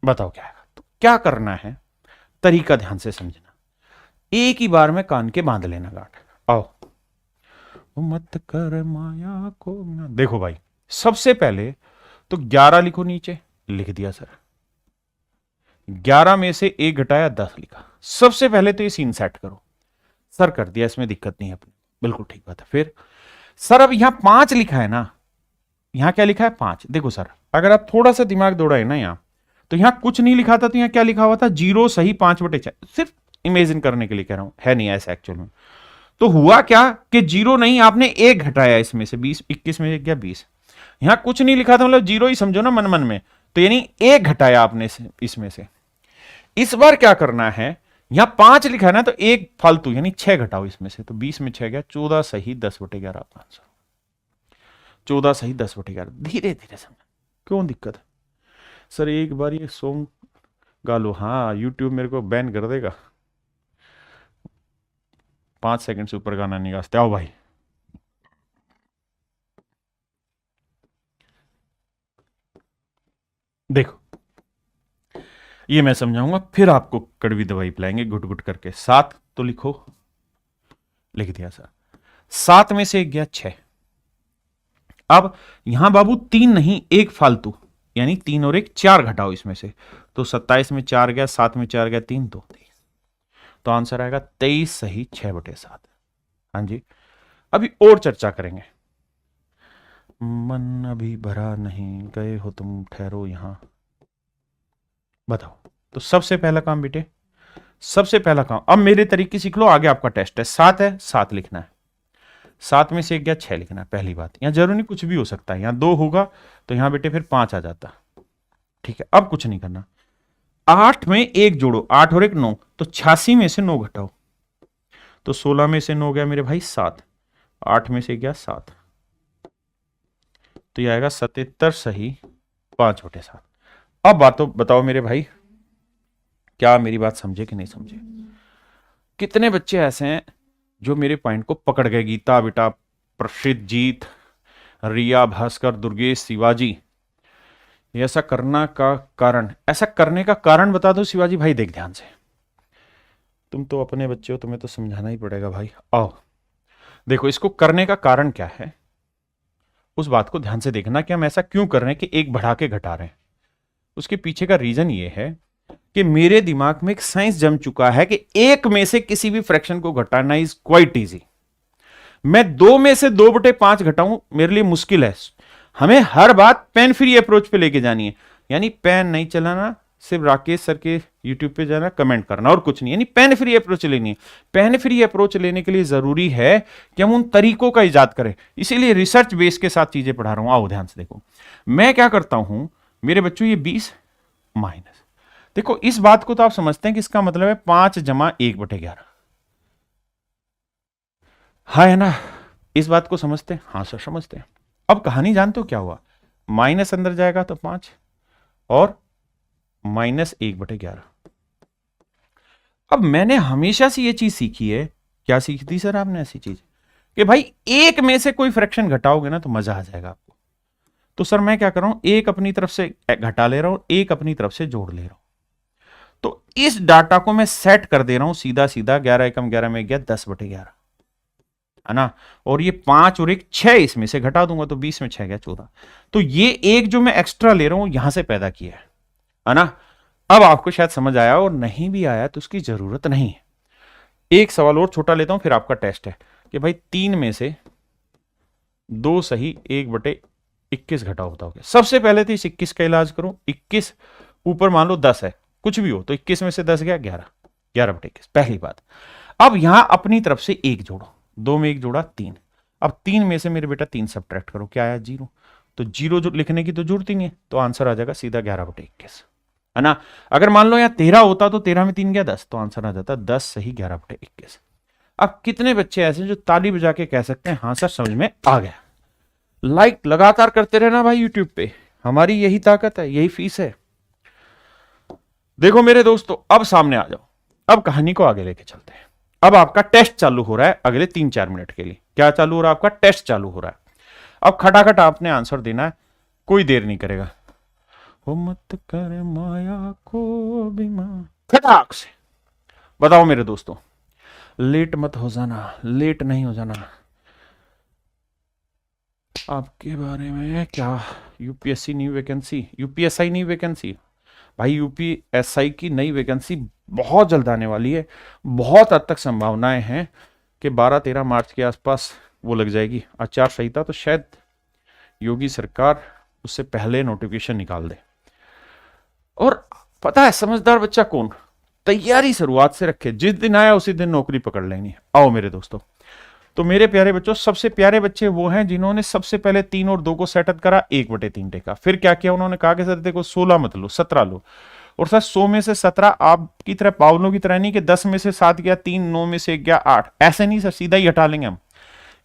Speaker 2: बताओ क्या आएगा? तो क्या करना है, तरीका ध्यान से समझना, एक ही बार में कान के बांध लेना गांठ। आओ, मत कर माया को। देखो भाई, सबसे पहले तो 11 लिखो, नीचे लिख दिया सर। 11 में से 1 घटाया 10 लिखा। सबसे पहले तो ये सीन सेट करो। सर कर दिया, इसमें दिक्कत नहीं है अपनी, बिल्कुल ठीक बात है। फिर सर अब यहां 5 लिखा है ना, यहां क्या लिखा है 5। देखो सर, अगर आप थोड़ा सा दिमाग दौड़ाए ना यहां, तो यहां कुछ नहीं लिखा था, तो यहां क्या लिखा हुआ था 0 सही 5/4। सिर्फ इमेजिन करने के लिए कह रहा हूं, है नहीं ऐसा एक्चुअल में। तो हुआ क्या कि 0 नहीं, आपने 1 घटाया इसमें से, 20 21 में 1 गया 20। यहां कुछ नहीं लिखा था, मतलब 0 ही समझो ना मन मन में, तो यानी 1 घटाया आपने इसमें से। इस बार क्या करना है, यहां 5 लिखा है ना, तो 1 फालतू यानी 6 घटाओ इसमें से, तो 20 में 6 गया 14 सही 10/11 500। 14 सही 10/11। धीरे धीरे समझ, क्यों दिक्कत है सर? एक बार ये सॉन्ग गा लो, हाँ यूट्यूब मेरे को बैन कर देगा, 5 सेकंड से ऊपर गाना नहीं गाते। आओ भाई, देखो ये मैं समझाऊंगा, फिर आपको कड़वी दवाई पिलाएंगे घुट घुट करके। 7 तो लिखो, लिख दिया सर। 7 में से 1 गया 6। अब यहां बाबू 3 नहीं, 1 फालतू, यानी 3 और 1 4 घटाओ इसमें से, तो 27 में 4 गया, 7 में 4 गया 3, तो 23। तो आंसर आएगा 23 सही 6/7। हाँ जी, अभी और चर्चा करेंगे। मन अभी भरा नहीं, गए हो तुम ठहरो यहां, बताओ। तो सबसे पहला काम बेटे, सबसे पहला काम, अब मेरे तरीके सीख लो, आगे आपका टेस्ट है। 7 है, 7 लिखना है। 7 में से 1 गया 6 लिखना है, पहली बात। यहां जरूरी नहीं, कुछ भी हो सकता है, यहां 2 होगा तो यहां बेटे फिर 5 आ जाता। ठीक है, अब कुछ नहीं करना। 8 में 1 जोड़ो, 8 और 1 9, तो 86 में से 9 घटाओ, तो 16 में से 9 गया मेरे भाई 7, 8 में से गया 7, तो यह आएगा 77 सही 5/7। अब बातों बताओ मेरे भाई, क्या मेरी बात समझे कि नहीं समझे? कितने बच्चे ऐसे हैं जो मेरे पॉइंट को पकड़ गए, गीता बेटा, प्रसिद्ध जीत, रिया, भास्कर, दुर्गेश, शिवाजी, ये ऐसा करने का कारण बता दो शिवाजी भाई। देख ध्यान से, तुम तो अपने बच्चे हो, तुम्हें तो समझाना ही पड़ेगा भाई। आओ देखो, इसको करने का कारण क्या है, उस बात को ध्यान से देखना कि हम ऐसा क्यों कर रहे हैं कि एक बढ़ा के घटा रहे हैं। उसके पीछे का रीजन ये है कि मेरे दिमाग में एक साइंस जम चुका है कि एक में से किसी भी फ्रैक्शन को घटाना इज क्वाइट इजी। मैं 2 में से 2/5 घटाऊं मेरे लिए मुश्किल है। हमें हर बात पेन फ्री अप्रोच पे लेके जानी है, यानी पेन नहीं चलाना, सिर्फ राकेश सर के यूट्यूब पे जाना, कमेंट करना और कुछ नहीं, यानी पेन फ्री अप्रोच लेनी है। पेन फ्री अप्रोच लेने के लिए जरूरी है कि हम उन तरीकों का इजाद करें, इसीलिए रिसर्च बेस के साथ चीजें पढ़ा रहा हूं। आओ ध्यान से देखो, मैं क्या करता हूं मेरे बच्चों, ये 20 माइनस, देखो इस बात को तो आप समझते हैं कि इसका मतलब है 5 जमा 1/11, हाँ है ना, इस बात को समझते हैं? हाँ सर समझते हैं। अब कहानी जानते हो क्या हुआ, माइनस अंदर जाएगा तो 5 और -1/11। अब मैंने हमेशा से ये चीज सीखी है, क्या सीखी थी सर आपने ऐसी चीज, कि भाई एक में से कोई फ्रैक्शन घटाओगे ना तो मजा आ जाएगा आपको। तो सर मैं क्या कर रहा हूं, एक अपनी तरफ से घटा ले रहा हूं, एक अपनी तरफ से जोड़ ले रहा हूं। तो इस डाटा को मैं सेट कर दे रहा हूं सीधा सीधा, 11 एकम 11 में गया 10/11, है ना, और ये 5 और 1 6 इसमें से घटा दूंगा तो 20 में 6 गया 14। तो ये एक जो मैं एक्स्ट्रा ले रहा हूं यहां से पैदा किया है ना। अब आपको शायद समझ आया, और नहीं भी आया तो उसकी जरूरत नहीं है। एक सवाल और छोटा लेता हूं फिर आपका टेस्ट है कि भाई 3 में से 2 सही 1/21 घटाओ, बताओगे। सबसे पहले तो इस 21 का इलाज करो। 21 ऊपर मान लो 10 है, कुछ भी हो तो 21 में से 10 गया 11, 11/21 पहली बात। अब यहां अपनी तरफ से 1 जोड़ो, 2 में 1 जोड़ा 3। अब 3 में से मेरे बेटा 3 सब्ट्रैक्ट करो, क्या आया 0। तो 0 जो लिखने की तो जरूरत ही नहीं है, तो आंसर आ जाएगा सीधा 11/21, है ना। अगर मान लो यहाँ 13 होता तो 13 में 3 गया 10, तो आंसर आ जाता 10 सही 11/21। अब कितने बच्चे ऐसे जो ताली बजा के कह सकते हैं हाँ सर समझ में आ गया। लाइक लगातार करते रहना भाई यूट्यूब पे, हमारी यही ताकत है, यही फीस है। देखो मेरे दोस्तों, अब सामने आ जाओ, अब कहानी को आगे लेके चलते हैं। अब आपका टेस्ट चालू हो रहा है अगले 3-4 मिनट के लिए। क्या चालू हो रहा है आपका? टेस्ट चालू हो रहा है। अब खटाखट आपने आंसर देना है, कोई देर नहीं करेगा। हो मत कर माया को बीमा, खटाक से बताओ मेरे दोस्तों, लेट मत हो जाना, लेट नहीं हो जाना। आपके बारे में क्या, UPSC new vacancy, UPSI new vacancy, भाई यूपीएसआई की नई वैकेंसी बहुत जल्द आने वाली है। बहुत हद तक संभावनाएं हैं कि 12-13 मार्च के आसपास वो लग जाएगी आचार संहिता, तो शायद योगी सरकार उससे पहले नोटिफिकेशन निकाल दे। और पता है समझदार बच्चा कौन, तैयारी शुरुआत से रखे, जिस दिन आया उसी दिन नौकरी पकड़ लेनी। आओ मेरे दोस्तों, तो मेरे प्यारे बच्चों, सबसे प्यारे बच्चे वो हैं जिन्होंने सबसे पहले 3 और 2 को सेटअप करा 1/3 टेका। फिर क्या किया उन्होंने, कहा कि सर देखो 16 मत लो 17 लो, और सर 100 में से 17 आपकी तरह पावलों की तरह नहीं कि 10 में से 7 गया 3, 9 में से 1 गया 8, ऐसे नहीं सर, सीधा ही हटा लेंगे हम।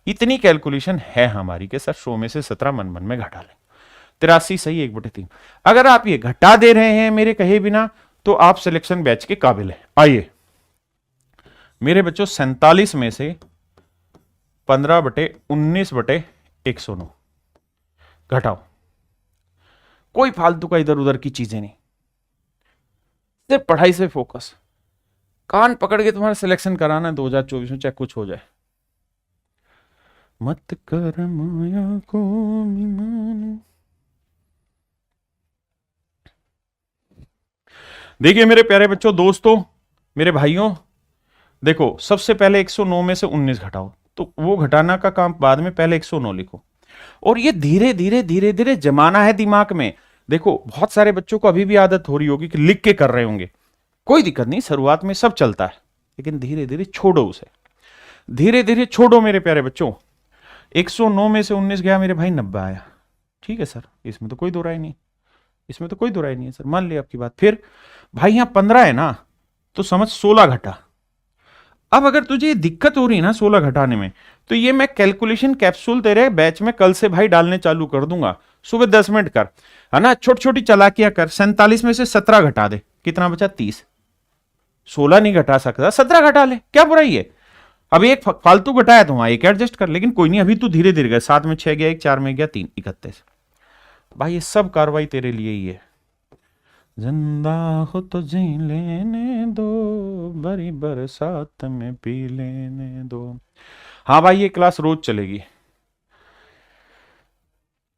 Speaker 2: इतनी कैलकुलेशन है हमारी कि सर 100 में से 17 मन मन में घटा लेंगे, 83 सही 1/3। अगर आप ये घटा दे रहे हैं मेरे कहे बिना तो आप सिलेक्शन बैच के काबिल हैं। आइए मेरे बच्चों, 47 में से 15/19/109 घटाओ। कोई फालतू का इधर उधर की चीजें नहीं, सिर्फ पढ़ाई से फोकस। कान पकड़ के तुम्हारा सिलेक्शन कराना है 2024 में, चाहे कुछ हो जाए। मत कर माया को मान। देखिए मेरे प्यारे बच्चों, दोस्तों, मेरे भाइयों, देखो सबसे पहले 109 में से 19 घटाओ, तो वो घटाना का काम बाद में, पहले 109 लिखो। और ये धीरे धीरे धीरे धीरे जमाना है दिमाग में। देखो बहुत सारे बच्चों को अभी भी आदत हो रही होगी कि लिख के कर रहे होंगे, कोई दिक्कत नहीं, शुरुआत में सब चलता है, लेकिन धीरे धीरे छोड़ो उसे, धीरे धीरे छोड़ो मेरे प्यारे बच्चों। 109 में से 19 गया मेरे भाई 90 आया, ठीक है सर, इसमें तो कोई दो राय नहीं, इसमें तो कोई दो राय नहीं है सर, मान लिया आपकी बात। फिर भाई यहां 15 है ना, तो समझ 16 घटा। अब अगर तुझे ये दिक्कत हो रही है ना 16 घटाने में, तो ये मैं कैलकुलेशन कैप्सूल तेरे बैच में कल से भाई डालने चालू कर दूंगा। सुबह 10 मिनट कर, है ना, छोटी छोटी चालाकियां कर। 47 में से 17 घटा दे, कितना बचा 30। 16 नहीं घटा सकता, 17 घटा ले, क्या बुराई है। अब एक फालतू घटाया तो वहां एक एडजस्ट कर, लेकिन कोई नहीं, अभी तू धीरे धीरे गया, 7 में 6 गया, एक 4 में गया 3, 31। भाई ये सब कार्रवाई तेरे लिए ही है। जिंदा हो तो जी लेने दो, बड़ी बरसात में पी लेने दो। हाँ भाई, ये क्लास रोज चलेगी।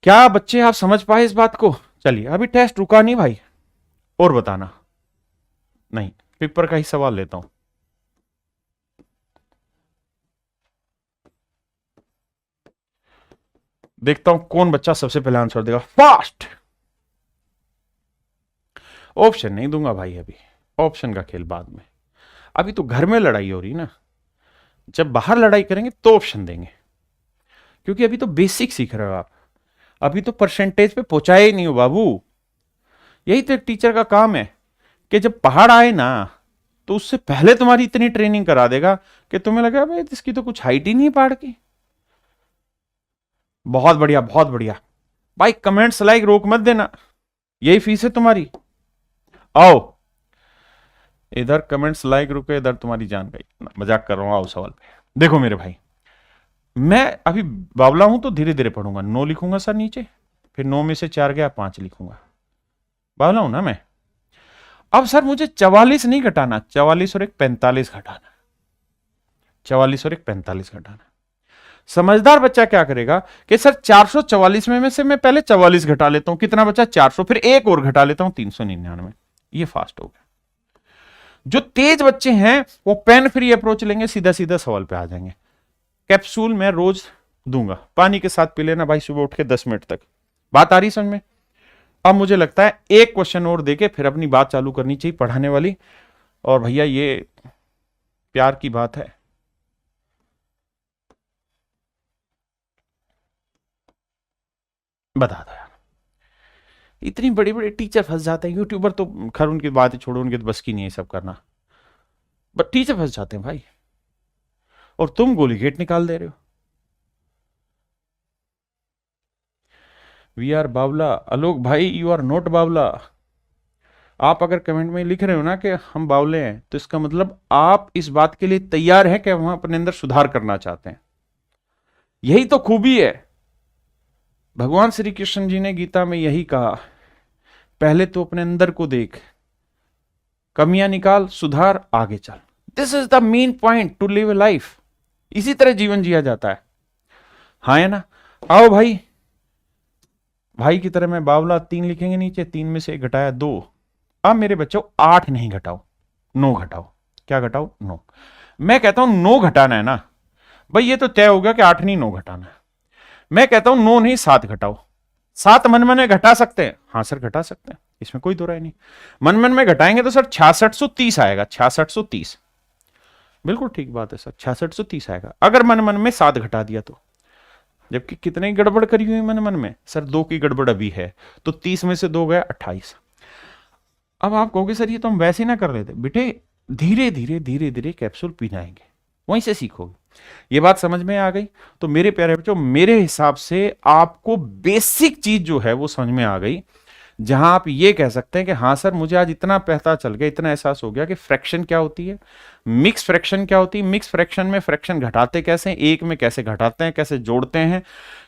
Speaker 2: क्या बच्चे आप समझ पाए इस बात को? चलिए, अभी टेस्ट रुका नहीं भाई, और बताना। नहीं, पेपर का ही सवाल लेता हूं। देखता हूं कौन बच्चा सबसे पहले आंसर देगा, फास्ट। ऑप्शन नहीं दूंगा भाई, अभी ऑप्शन का खेल बाद में। अभी तो घर में लड़ाई हो रही ना, जब बाहर लड़ाई करेंगे तो ऑप्शन देंगे, क्योंकि अभी तो बेसिक सीख रहे हो आप, अभी तो परसेंटेज पे पहुंचाए ही नहीं हो बाबू। यही तो एक टीचर का काम है कि जब पहाड़ आए ना, तो उससे पहले तुम्हारी इतनी ट्रेनिंग करा देगा कि तुम्हें लगा भाई इसकी तो कुछ हाइट ही नहीं है पहाड़ की। बहुत बढ़िया, बहुत बढ़िया भाई। कमेंट्स लाइक रोक मत देना, यही फीस है तुम्हारी। आओ इधर कमेंट्स लाइक रुके, इधर तुम्हारी जान गई। मजाक कर रहा हूं, आओ सवाल पे। देखो मेरे भाई, मैं अभी बावला हूं तो धीरे धीरे पढ़ूंगा। 9 लिखूंगा सर नीचे, फिर 9 में से 4 गया 5 लिखूंगा। बावला हूं ना मैं। अब सर मुझे 44 नहीं घटाना, 44 और एक 45 घटाना, 44 और एक 45 घटाना। समझदार बच्चा क्या करेगा कि सर 444 में से मैं पहले 44 घटा लेता हूं, कितना बचा 400, फिर एक और घटा लेता हूं 399। ये फास्ट हो गया। जो तेज बच्चे हैं वो पेन फ्री अप्रोच लेंगे, सीधा सीधा सवाल पे आ जाएंगे। कैप्सूल मैं रोज दूंगा, पानी के साथ पी लेना भाई सुबह उठ के 10 मिनट तक। बात आ रही समझ में? अब मुझे लगता है एक क्वेश्चन और देके फिर अपनी बात चालू करनी चाहिए पढ़ाने वाली। और भैया ये प्यार की बात है, बता दो यार। इतनी बड़ी बड़ी टीचर फंस जाते हैं, यूट्यूबर तो खैर उनकी बात छोड़ो, उनके तो बस की नहीं है सब करना, बट टीचर फंस जाते हैं भाई। और तुम गोली गेट निकाल दे रहे हो। वी आर बावला। आलोक भाई यू आर नॉट बावला। आप अगर कमेंट में लिख रहे हो ना कि हम बावले हैं, तो इसका मतलब आप इस बात के लिए तैयार हैं कि हम अपने अंदर सुधार करना चाहते हैं। यही तो खूबी है। भगवान श्री कृष्ण जी ने गीता में यही कहा, पहले तो अपने अंदर को देख, कमियां निकाल, सुधार, आगे चल। This is the main point two live A life. इसी तरह जीवन जिया जाता है। हाँ है ना? आओ भाई, भाई की तरह मैं बावला 3 लिखेंगे नीचे, 3 में से 1 घटाया 2। अब मेरे बच्चों 8 नहीं घटाओ, 9 घटाओ। क्या घटाओ? 9। मैं कहता हूं 9 घटाना है ना भाई, ये तो तय हो गया कि 8 नहीं 9 घटाना है। मैं कहता हूं 9 नहीं 7 घटाओ। 7 मन मन में घटा सकते हैं? हाँ सर घटा सकते हैं, इसमें कोई दो राय नहीं। मन मन में घटाएंगे तो सर 6630 आएगा, 6630। बिल्कुल ठीक बात है सर, 6630 आएगा अगर मन मन में 7 घटा दिया तो। जबकि कितने गड़बड़ करी हुई मन मन में? सर 2 की गड़बड़ अभी है, तो 30 में से 2 गया 28। अब आप कहोगे सर ये तो हम वैसे ही ना कर लेते। बेटे धीरे धीरे धीरे धीरे कैप्सूल पीनाएंगे, वहीं से सीखोगे। ये बात समझ में आ गई? तो मेरे प्यारे बच्चों, मेरे हिसाब से आपको बेसिक चीज जो है वो समझ में आ गई, जहां आप ये कह सकते हैं कि हाँ सर मुझे आज इतना पता चल गया, इतना एहसास हो गया कि फ्रैक्शन क्या होती है, मिक्स फ्रैक्शन क्या होती है, मिक्स फ्रैक्शन में फ्रैक्शन घटाते कैसे हैं, एक में कैसे घटाते हैं, कैसे जोड़ते हैं,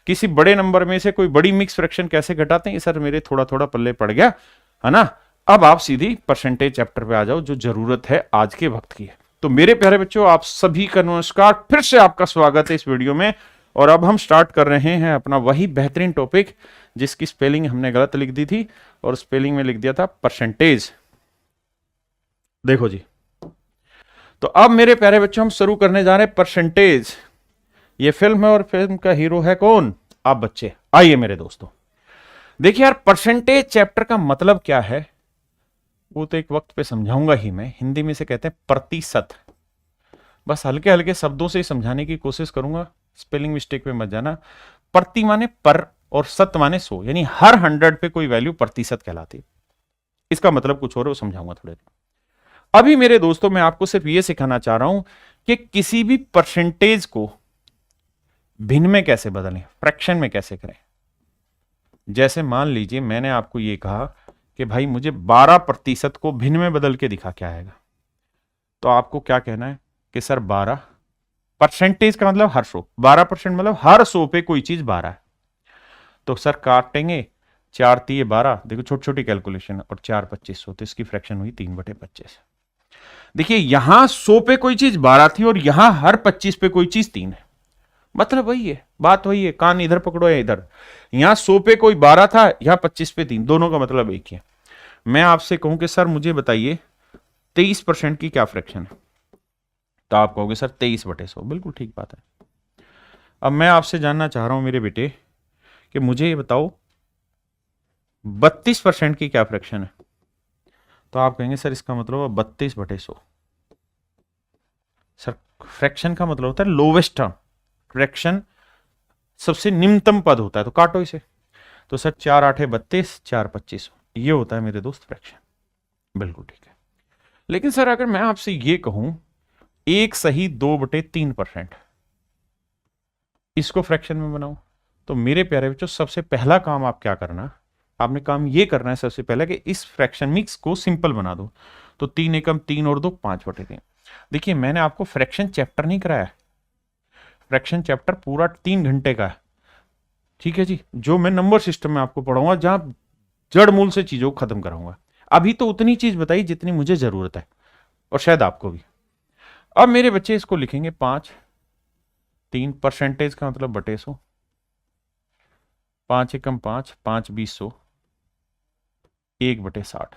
Speaker 2: किसी बड़े नंबर में से कोई बड़ी मिक्स फ्रैक्शन कैसे घटाते हैं, ये सर मेरे थोड़ा थोड़ा पल्ले पड़ गया है ना। अब आप सीधी परसेंटेज चैप्टर पे आ जाओ, जो जरूरत है आज के वक्त की है। तो मेरे प्यारे बच्चों, आप सभी का नमस्कार, फिर से आपका स्वागत है इस वीडियो में। और अब हम स्टार्ट कर रहे हैं अपना वही बेहतरीन टॉपिक जिसकी स्पेलिंग हमने गलत लिख दी थी, और स्पेलिंग में लिख दिया था परसेंटेज। देखो जी, तो अब मेरे प्यारे बच्चों हम शुरू करने जा रहे हैं परसेंटेज। ये फिल्म है और फिल्म का हीरो है कौन? आप बच्चे। आइए मेरे दोस्तों, देखिए यार, परसेंटेज चैप्टर का मतलब क्या है वो तो एक वक्त पे समझाऊंगा ही मैं। हिंदी में से कहते हैं प्रतिशत। बस हल्के हल्के शब्दों से ही समझाने की कोशिश करूंगा, स्पेलिंग मिस्टेक पे मत जाना। प्रति माने पर और सत माने 100, यानी हर 100 पे कोई वैल्यू प्रतिशत कहलाती है। इसका मतलब कुछ और है, वो समझाऊंगा थोड़े। अभी मेरे दोस्तों मैं आपको सिर्फ ये सिखाना चाह रहा हूं कि किसी भी परसेंटेज को भिन्न में कैसे बदलें, फ्रैक्शन में कैसे करें। जैसे मान लीजिए मैंने आपको ये कहा कि भाई मुझे 12% को भिन्न में बदल के दिखा, क्या आएगा? तो आपको क्या कहना है कि सर 12 परसेंटेज का मतलब हर 100, 12% मतलब हर 100 पे कोई चीज 12 है। तो सर काटेंगे 4 3 12, देखो छोटी छोटी कैलकुलेशन, और 4 2500, तो इसकी फ्रैक्शन हुई 3/25। देखिए यहां 100 पे कोई चीज 12 थी और यहां हर 25 पे कोई चीज 3 है। मतलब वही है, बात वही है, कान इधर पकड़ो या इधर। यहां 100 पे कोई 12 था, यहां 25 पे 3, दोनों का मतलब एक ही है। मैं आपसे कहूं कि सर मुझे बताइए 23% की क्या फ्रैक्शन है, तो आप कहोगे सर 23/100, बिल्कुल ठीक बात है। अब मैं आपसे जानना चाह रहा हूं मेरे बेटे कि मुझे ये बताओ 32% की क्या फ्रैक्शन है, तो आप कहेंगे सर इसका मतलब 32/100। सर फ्रैक्शन का मतलब होता है लोवेस्ट टर्म, फ्रैक्शन सबसे निम्नतम पद होता है, तो काटो इसे। तो सर 4 8 32, 4 25, ये होता है मेरे दोस्त फ्रैक्शन, बिल्कुल ठीक है। लेकिन सर अगर मैं आपसे ये कहूं 1 सही 2/3%, इसको फ्रैक्शन में बनाओ, तो मेरे प्यारे बच्चों सबसे पहला काम आप क्या करना, आपने काम ये करना है सबसे पहले कि इस फ्रैक्शन मिक्स को सिंपल बना दो। तो 3 एकम 3 और 2 5/3। देखिए मैंने आपको फ्रैक्शन चैप्टर नहीं कराया, फ्रैक्शन चैप्टर पूरा 3 घंटे का है, ठीक है जी, जो मैं नंबर सिस्टम में आपको पढ़ाऊंगा, जहां जड़ मूल से चीजों को खत्म कराऊंगा। अभी तो उतनी चीज बताई जितनी मुझे जरूरत है, और शायद आपको भी। अब मेरे बच्चे इसको लिखेंगे 5 3, परसेंटेज का मतलब बटे 100, 5 एकम 5, 5 20 100, 1/60।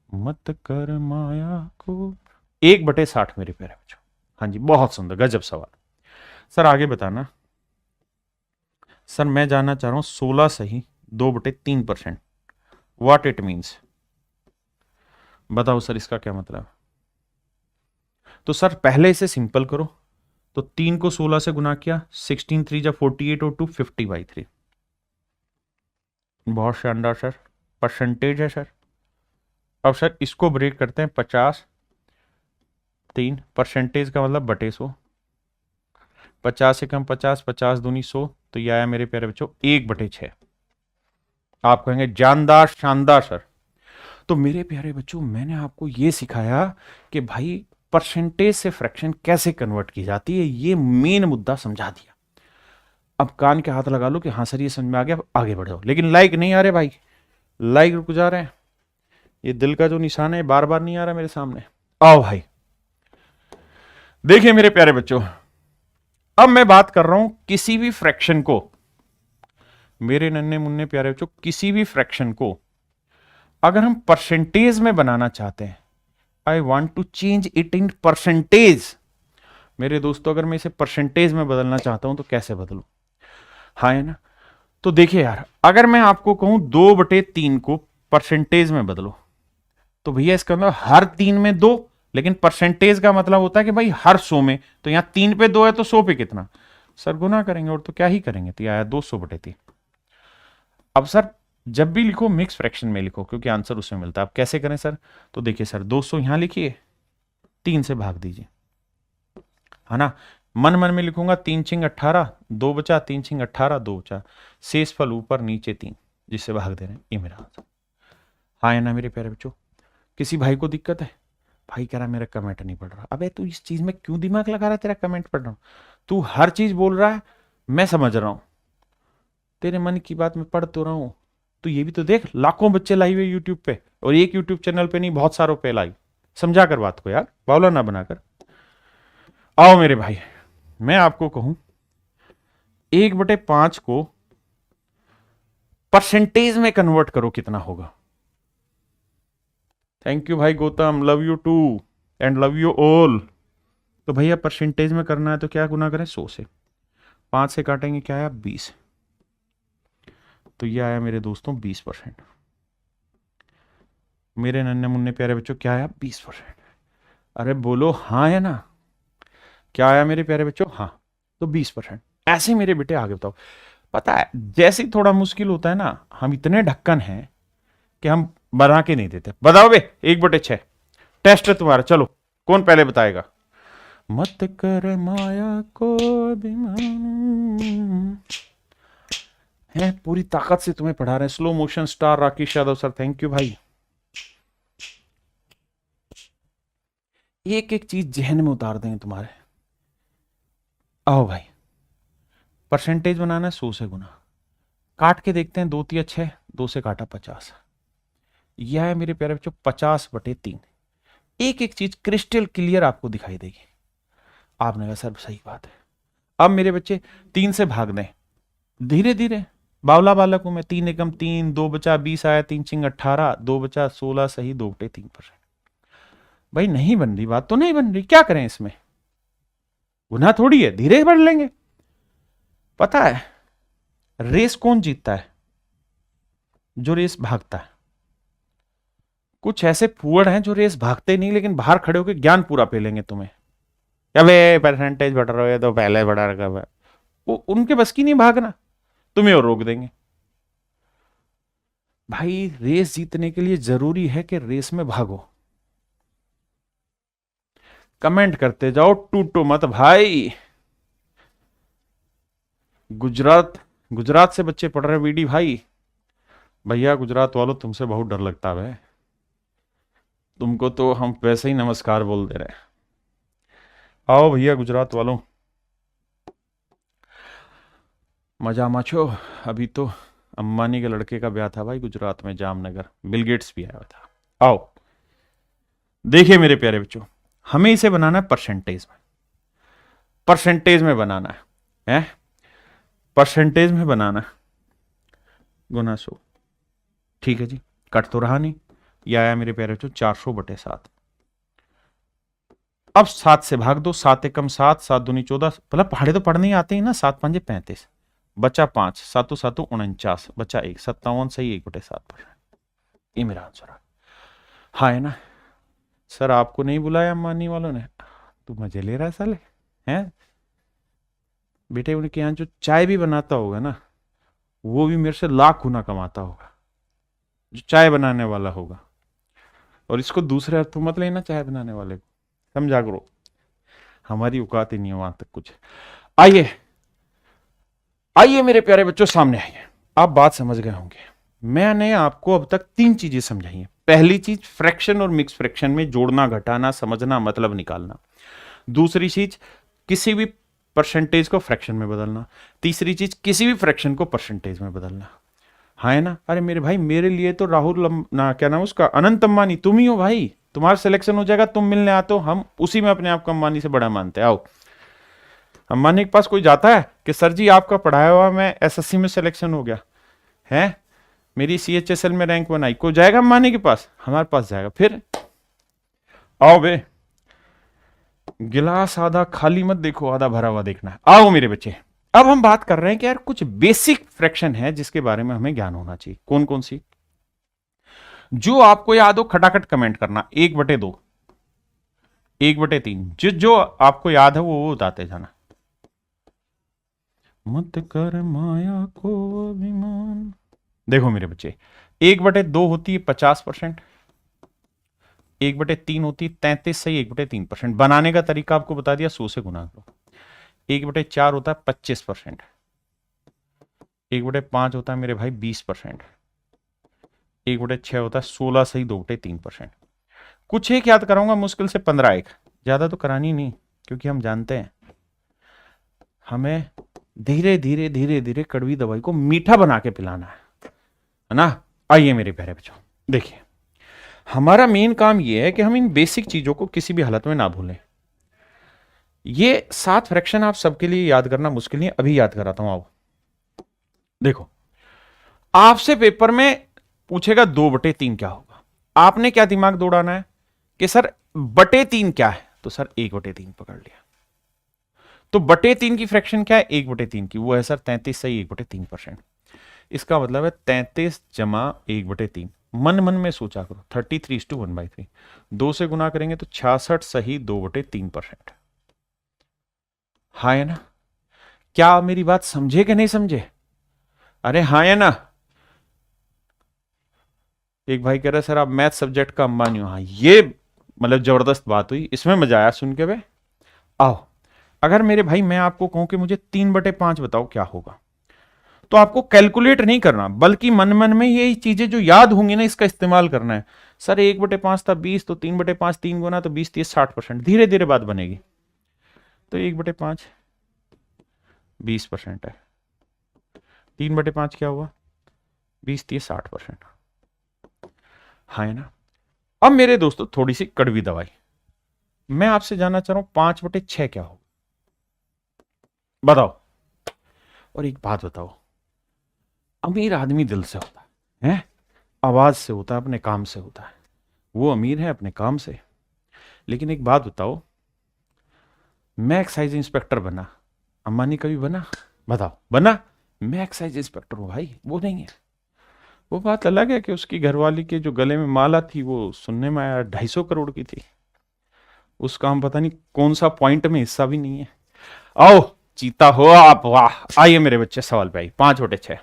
Speaker 2: मत कर माया को, 1/60 मेरे प्यारे बच्चों। हाँ जी, बहुत सुंदर, गजब सवाल। सर आगे बताना। सर मैं जानना चाह रहा हूं 16 सही 2/3%, व्हाट इट मीन्स, बताओ सर इसका क्या मतलब। तो सर पहले इसे सिंपल करो, तो 3 को 16 से गुना किया, 16 3 जा 48 और 2 50/3। बहुत शानदार सर, परसेंटेज है सर। अब सर इसको ब्रेक करते हैं 50 3, परसेंटेज का मतलब बटे 100, 50 से कम 50, 50 दूनी 100, तो यह आया मेरे प्यारे बच्चों 1/6। आप कहेंगे जानदार शानदार सर। तो मेरे प्यारे बच्चों मैंने आपको यह सिखाया कि भाई परसेंटेज से फ्रैक्शन कैसे कन्वर्ट की जाती है, ये मेन मुद्दा समझा दिया। अब कान के हाथ लगा लो कि हाँ सर ये समझ में आ गया, आगे बढ़ो। लेकिन लाइक नहीं आ रहे भाई, लाइक रुक जा रहे हैं, ये दिल का जो निशान है बार बार नहीं आ रहा मेरे सामने। आओ भाई, देखिए मेरे प्यारे बच्चों, अब मैं बात कर रहा हूं किसी भी फ्रैक्शन को, मेरे नन्हे मुन्ने प्यारे बच्चों, किसी भी फ्रैक्शन को अगर हम परसेंटेज में बनाना चाहते हैं, I want to change it in percentage. मेरे दोस्तों अगर मैं इसे परसेंटेज में बदलना चाहता हूं तो कैसे बदलूं, हाँ है ना। तो देखिए यार, अगर मैं आपको कहूं 2/3 को परसेंटेज में बदलो, तो भैया इसका मतलब हर 3 में 2, लेकिन परसेंटेज का मतलब होता है कि भाई हर 100 में, तो यहां 3 पे 2 है तो 100 पे कितना, सर गुना करेंगे, और तो क्या ही करेंगे, तो आया 200/3। अब सर जब भी लिखो मिक्स फ्रैक्शन में लिखो, क्योंकि आंसर उसमें मिलता है। अब कैसे करें सर, तो देखिए सर 200 यहां लिखिए, 3 से भाग दीजिए, है ना। मन मन में लिखूंगा 3 छिंग 18, 2 बचा, 3 छिंग 18, 2 बचा, शेष फल ऊपर नीचे 3, जिससे भाग दे रहे हैं, ये मेरा आंसर। हाँ है ना मेरे प्यारे बच्चों। किसी भाई को दिक्कत है, भाई कह रहा मेरा कमेंट नहीं पढ़ रहा, अबे तू इस चीज में क्यों दिमाग लगा रहा है, तेरा कमेंट पढ़ रहा हूं, तू हर चीज बोल रहा है, मैं समझ रहा हूं, तेरे मन की बात मैं पढ़ तो रहा हूं, तो ये भी तो देख, लाखों बच्चे लाइव है यूट्यूब पे, और एक यूट्यूब चैनल पे नहीं, बहुत सारों पे लाइव। समझा कर बात को यार, बावला ना बनाकर। आओ मेरे भाई, मैं आपको कहूं 1/5 को परसेंटेज में कन्वर्ट करो, कितना होगा। थैंक यू भाई Gautam, love you too and love you all. तो भैया परसेंटेज में करना है तो क्या गुना करें, 100 से, 5 से काटेंगे क्या आया 20, तो ये आया मेरे दोस्तों 20%। मेरे नन्हे मुन्ने प्यारे बच्चों क्या आया 20%। अरे बोलो हाँ है ना, क्या आया मेरे प्यारे बच्चों, हाँ, तो 20%। ऐसे मेरे बेटे आगे बताओ। पता है जैसे ही थोड़ा मुश्किल होता है ना, हम इतने ढक्कन हैं कि हम बना के नहीं देते। बताओ बे, 1/6 टेस्ट है तुम्हारा, चलो कौन पहले बताएगा। मत कर माया को अभिमान, है पूरी ताकत से तुम्हें पढ़ा रहे हैं। Slow motion star Rakesh Yadav sir, thank you भाई। एक एक चीज जहन में उतार देंगे तुम्हारे, आओ भाई, परसेंटेज बनाना है 100 से गुना, काट के देखते हैं, 2 तिया 6, 2 से काटा 50। यह है मेरे प्यारे बच्चों 50/3। एक एक चीज क्रिस्टल क्लियर आपको दिखाई देगी। आपने कहा सर सही बात है। अब मेरे बच्चे 3 से भाग दें, धीरे धीरे बावला बालक हूं मैं। 3 एकम 3, 2 बचा 20 आया, 3 चिंग 18, 2 बचा 16 सही, 2/3%। भाई नहीं बन रही बात तो नहीं बन रही, क्या करें इसमें, गुनाह थोड़ी है, धीरे बढ़ लेंगे। पता है रेस कौन जीतता है? जो रेस भागता है। कुछ ऐसे फुअड़ हैं जो रेस भागते नहीं, लेकिन बाहर खड़े होकर ज्ञान पूरा पे लेंगे तुम्हें। अबे परसेंटेज बढ़ रहा है तो पहले बढ़ा रखा है, वो उनके बस की नहीं भागना, तुम्हें और रोक देंगे। भाई रेस जीतने के लिए जरूरी है कि रेस में भागो। कमेंट करते जाओ, टूटो मत भाई। गुजरात से बच्चे पढ़ रहे वीडी भाई। भैया गुजरात वालों तुमसे बहुत डर लगता है, तुमको तो हम वैसे ही नमस्कार बोल दे रहे। आओ भैया गुजरात वालों, मजा माचो। अभी तो अंबानी के लड़के का ब्याह था भाई गुजरात में, जामनगर, बिल गेट्स भी आया था। आओ देखिए मेरे प्यारे बच्चों, हमें इसे बनाना है परसेंटेज में। परसेंटेज में बनाना है, परसेंटेज में बनाना है। गुना 100, ठीक है जी, कट तो रहा नहीं। यह आया मेरे प्यारे बच्चों 400/7। अब 7 से भाग दो, 7 एकम 7, 7 दूनी 14, मतलब पहाड़े तो पढ़ने ही आते हैं ना। 7 5 35, बचा 5, 7 7 49, बचा 1, 57 सही, 1/7%। ये मेरा आंसर है। हाँ है ना सर, आपको नहीं बुलाया अंबानी वालों ने, तू मजे ले रहा है साले हैं। बेटे उनके यहाँ जो चाय भी बनाता होगा ना, वो भी मेरे से लाख गुना कमाता होगा, जो चाय बनाने वाला होगा। और इसको दूसरे अर्थ मत लेना चाय बनाने वाले को, समझा करो, हमारी औकात ही नहीं है वहां तक कुछ। आइए आइए मेरे प्यारे बच्चों, सामने आइए। आप बात समझ गए होंगे। मैंने आपको अब तक 3 चीजें समझाई हैं। पहली चीज फ्रैक्शन और मिक्स फ्रैक्शन में जोड़ना घटाना समझना, मतलब निकालना। दूसरी चीज किसी भी परसेंटेज को फ्रैक्शन में बदलना। तीसरी चीज किसी भी फ्रैक्शन को परसेंटेज में बदलना। हाँ है ना। अरे मेरे भाई, मेरे लिए तो राहुल ना क्या नाम उसका, अनंत अंबानी तुम ही हो भाई। तुम्हारा सिलेक्शन हो जाएगा, तुम मिलने आते हो, हम उसी में अपने आप को अंबानी से बड़ा मानते हैं। आओ, अंबानी के पास कोई जाता है कि सर जी आपका पढ़ाया हुआ मैं एसएससी में सिलेक्शन हो गया है, मेरी सीएचएसएल में रैंक बनाई, कोई जाएगा अंबानी के पास? हमारे पास जाएगा। फिर आओ बे, गिलास आधा खाली मत देखो, आधा भरा हुआ देखना है। आओ मेरे बच्चे, अब हम बात कर रहे हैं कि यार कुछ बेसिक फ्रैक्शन है जिसके बारे में हमें ज्ञान होना चाहिए। कौन कौन सी? जो आपको याद हो खटाखट कमेंट करना। 1/2, 1/3, जो आपको याद है वो बताते जाना। मत कर माया को अभिमान। देखो मेरे बच्चे, 1/2 होती है 50%, 1/3 होती है 33 सही, 1/3%। बनाने का तरीका आपको बता दिया, 100 से गुना करो। 1/4 होता है 25%, 1/5 होता है मेरे भाई 20%, 1/6 होता है 16 सही, 2/3%। कुछ एक याद कराऊंगा, मुश्किल से 15 एक, ज्यादा तो करानी नहीं, क्योंकि हम जानते हैं हमें धीरे धीरे धीरे धीरे कड़वी दवाई को मीठा बना के पिलाना है ना। आइए मेरे प्यारे बच्चों, देखिए हमारा मेन काम यह है कि हम इन बेसिक चीजों को किसी भी हालत में ना भूलें। ये 7 फ्रैक्शन आप सबके लिए याद करना मुश्किल नहीं है, अभी याद कराता हूं। आओ देखो, आपसे पेपर में पूछेगा 2/3 क्या होगा। आपने क्या दिमाग दौड़ाना है कि सर 3/3 क्या है, तो सर 1/3 पकड़ लिया। तो 3/3 की फ्रैक्शन क्या है? 1/3 की, वो है सर 33 सही, 1/3%। इसका मतलब है 33 जमा 1/3। मन मन में सोचा करो, 33:1/3। 2 से गुना करेंगे तो 66 सही, 2/3%। हाँ है ना। क्या आप मेरी बात समझे कि नहीं समझे? अरे हाँ है ना। एक भाई कह रहा है सर आप मैथ सब्जेक्ट का अंबानी हो। हाँ, ये मतलब जबरदस्त बात हुई, इसमें मजा आया सुन के। वे आओ, अगर मेरे भाई मैं आपको कहूं कि मुझे 3/5 बताओ क्या होगा, तो आपको कैलकुलेट नहीं करना, बल्कि मन मन में यही चीजें जो याद होंगी ना, इसका इस्तेमाल करना है। सर 1/5 था 20, तो 3/5 3 गुना तो 20 30 60%। धीरे धीरे बात बनेगी। तो 1/5 20% है। 3/5 क्या हुआ? 20-30-60%। हाँ है ना। अब मेरे दोस्तों थोड़ी सी कड़वी दवाई, मैं आपसे जानना चाह रहा हूं 5/6 क्या होगा, बताओ। और एक बात बताओ, अमीर आदमी दिल से होता है, आवाज से होता है, अपने काम से होता है। वो अमीर है अपने काम से। लेकिन एक बात बताओ, मैं एक्साइज इंस्पेक्टर बना, अंबानी कभी बना? बताओ, बना? मैं एक्साइज इंस्पेक्टर हूं भाई, वो नहीं है। वो बात अलग है कि उसकी घरवाली के जो गले में माला थी वो सुनने में आया 250 करोड़ की थी। उसका हम पता नहीं कौन सा पॉइंट में हिस्सा भी नहीं है। आओ चीता हो आप, वाह। आइए मेरे बच्चे, सवाल पे आइए। 5/6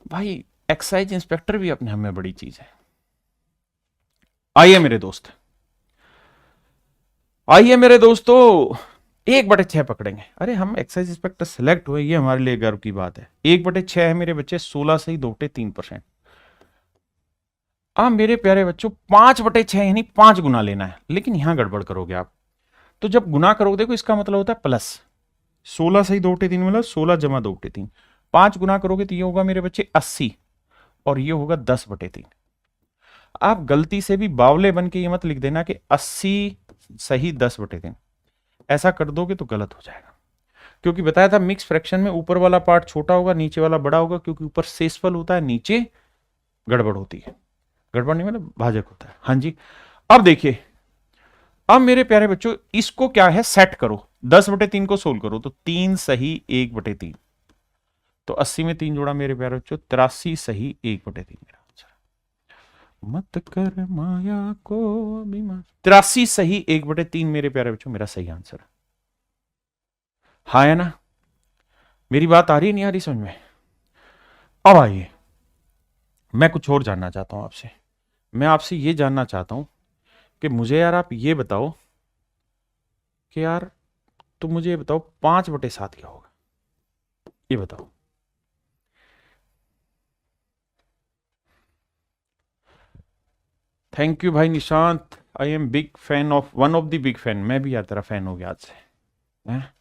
Speaker 2: भाई, एक्साइज इंस्पेक्टर भी अपने हमें बड़ी चीज है। आइए मेरे दोस्त, आइए मेरे दोस्तों, 1/6 पकड़ेंगे। अरे हम एक्साइज इंस्पेक्टर सेलेक्ट हुए, ये हमारे लिए गर्व की बात है। 1/6 है मेरे बच्चे, 16 सही 2/3%। अब मेरे प्यारे बच्चों 5/6 यानी 5 गुना लेना है, लेकिन यहां गड़बड़ करोगे आप। तो जब गुना करोगे देखो, इसका मतलब होता है प्लस। 16 सही 2/3 मतलब 16 जमा 2/3। 5 गुना करोगे तो ये होगा मेरे बच्चे 80, और ये होगा 10/3। आप गलती से भी बावले बन के ये मत लिख देना कि 80 सही 10/3, ऐसा कर दोगे तो गलत हो जाएगा। क्योंकि बताया था मिक्स फ्रैक्शन में ऊपर वाला पार्ट छोटा होगा, नीचे वाला बड़ा होगा, क्योंकि ऊपर शेषफल होता है, नीचे गड़बड़ होती है। गड़बड़ नहीं मतलब भाजक होता है। हाँ जी। अब देखिए, अब मेरे प्यारे बच्चों इसको क्या है, सेट करो। 10/3 को सोल्व करो तो 3 सही 1/3, तो 80 में 3 जोड़ा मेरे प्यारे बच्चों, 83 सही 1/3 मेरा आंसर। मत कर माया को अभिमान, 83 सही 1/3 मेरे प्यारे बच्चों मेरा सही आंसर। हाँ है ना। मेरी बात आ रही नहीं आ रही समझ में? अब आइए, मैं कुछ और जानना चाहता हूं आपसे। मैं आपसे ये जानना चाहता हूं कि मुझे यार आप ये बताओ कि यार तुम मुझे ये बताओ 5/7 क्या होगा, ये बताओ। थैंक यू भाई Nishant, I am big fan of, one of the big fan. मैं भी यार तेरा फैन हो गया आज से। हैं?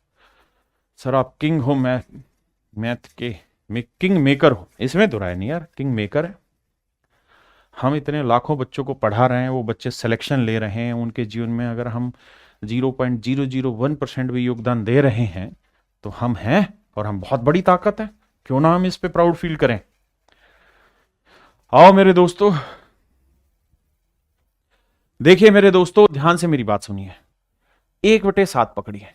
Speaker 2: सर आप किंग हो मैथ के, किंग मेकर हो, इसमें तो राय नहीं यार, किंग मेकर है। हम इतने लाखों बच्चों को पढ़ा रहे हैं, वो बच्चे सिलेक्शन ले रहे हैं, उनके जीवन में अगर हम 0.001% भी योगदान दे रहे हैं तो हम हैं, और हम बहुत बड़ी ताकत है। क्यों ना हम इस पे प्राउड फील करें। आओ मेरे दोस्तों, देखिए मेरे दोस्तों, ध्यान से मेरी बात सुनिए। 1/7 पकड़िए,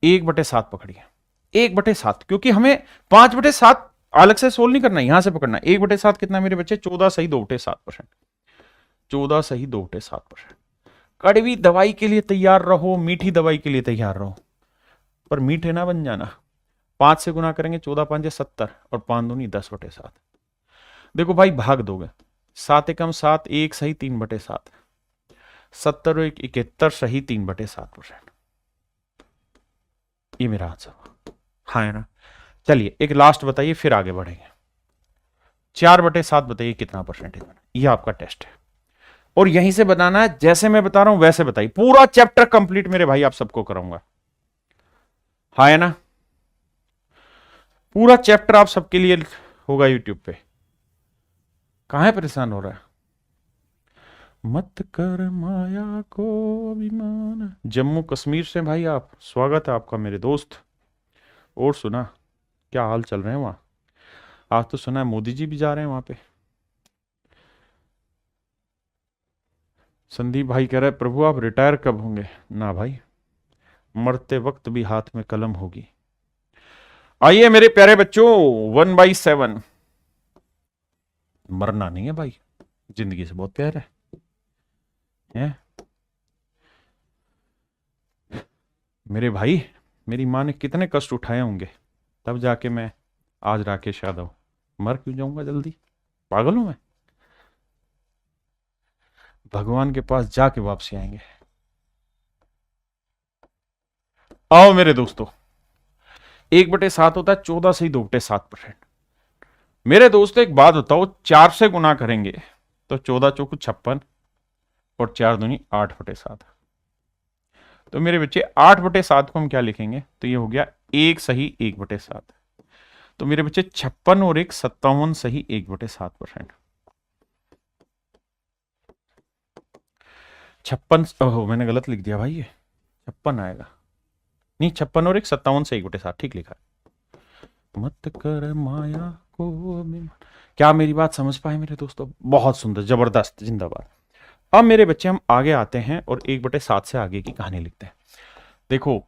Speaker 2: 1/7 पकड़िए, 1/7, क्योंकि हमें 5/7 अलग से सोल्व नहीं करना, यहां से पकड़ना। 1/7 कितना मेरे बच्चे? 14 सही 2/7%। 14 सही 2/7%। कड़वी दवाई के लिए तैयार रहो, मीठी दवाई के लिए तैयार रहो, पर मीठे ना बन जाना। 5 से गुना करेंगे, 14×5 70, और 5×2 10/7। देखो भाई भाग दोगे, 7 एकम 7, 1 सही 3/7, 70 और 1 71 सही 3/7%। ये मेरा आंसर। हाँ है ना। चलिए एक लास्ट बताइए, फिर आगे बढ़ेंगे। 4/7 बताइए कितना परसेंटेज बना। ये आपका टेस्ट है, और यहीं से बताना है, जैसे मैं बता रहा हूं वैसे बताइए। पूरा चैप्टर कंप्लीट मेरे भाई आप सबको कराऊंगा। हाँ है ना। पूरा चैप्टर आप सबके लिए होगा यूट्यूब पे। कहां है परेशान हो रहा है? मत कर माया को अभिमान। जम्मू कश्मीर से भाई आप, स्वागत है आपका मेरे दोस्त। और सुना क्या हाल चल रहे हैं वहां? आज तो सुना है मोदी जी भी जा रहे हैं वहां पे। संदीप भाई कह रहे प्रभु आप रिटायर कब होंगे? ना भाई, मरते वक्त भी हाथ में कलम होगी। आइए मेरे प्यारे बच्चों, 1/7। मरना नहीं है भाई, जिंदगी से बहुत प्यार है? मेरे भाई, मेरी माँ ने कितने कष्ट उठाए होंगे, तब जाके मैं आज राकेश यादव। मर क्यों जाऊंगा जल्दी? पागल हूं मैं? भगवान के पास जाके वापसी आएंगे। आओ मेरे दोस्तों, 1/7 होता है 14 से 2/7%। मेरे दोस्तों एक बात बताओ, 4 से गुना करेंगे तो 14 चौकू 56, और 4 दूनी 8/7। तो मेरे बच्चे 8/7 को हम क्या लिखेंगे, तो ये हो गया 1 सही 1/7। तो मेरे बच्चे 56 और 1 57 सही 1/7%। 56, ओहो मैंने गलत लिख दिया भाई, ये 56 आएगा, नहीं 56 और 1 57 से 1/7 ठीक लिखा है। मत कर माया को अभिमान। क्या मेरी बात समझ पाए मेरे दोस्तों? बहुत सुंदर, जबरदस्त, जिंदाबाद। अब मेरे बच्चे हम आगे आते हैं और 1/7 से आगे की कहानी लिखते हैं। देखो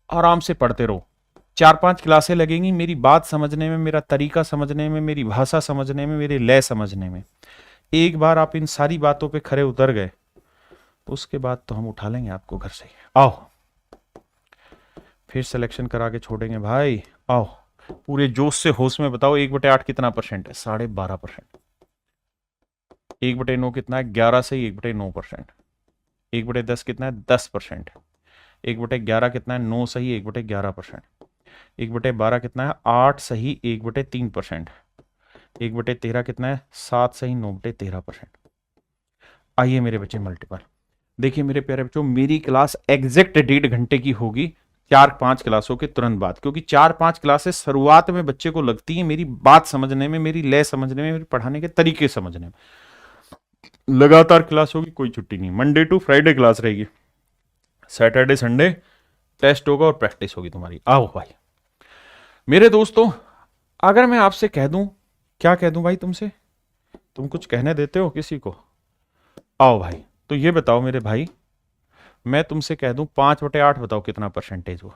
Speaker 2: आराम से पढ़ते रहो, 4-5 क्लासें लगेंगी मेरी बात समझने में, मेरा तरीका समझने में, मेरी भाषा समझने में, मेरे लय समझने में। एक बार आप इन सारी बातों पे खरे उतर गए तो उसके बाद तो हम उठा लेंगे आपको घर से। आओ फिर सिलेक्शन करा के छोड़ेंगे भाई। आओ पूरे जोश से होश में बताओ, 1/8 कितना परसेंट है? 12.5%। 1/9 कितना है? 11 से 1/9%। 1/10 कितना है? 10%। 1/11 कितना है? 9 सही 1/11%। 1/12 कितना है? 8 सही 1/3%। 1/13 कितना है? 7 सही 9/13%। आइए मेरे बच्चे मल्टीपल देखिए। मेरे प्यारे बच्चों, मेरी क्लास एग्जैक्ट 1.5 घंटे की होगी 4-5 क्लासों के तुरंत बाद, क्योंकि 4-5 क्लासेस शुरुआत में बच्चे को लगती है मेरी बात समझने में, मेरी लय समझने में, मेरे पढ़ाने के तरीके समझने में। लगातार क्लास होगी, कोई छुट्टी नहीं, मंडे टू फ्राइडे क्लास रहेगी, सैटरडे संडे टेस्ट होगा और प्रैक्टिस होगी तुम्हारी। आओ भाई मेरे दोस्तों, अगर मैं आपसे कह दूं, क्या कह दूं भाई तुमसे? तुम कुछ कहने देते हो किसी को? आओ भाई, तो ये बताओ मेरे भाई, मैं तुमसे कह दूं 5/8 बताओ कितना परसेंटेज हुआ,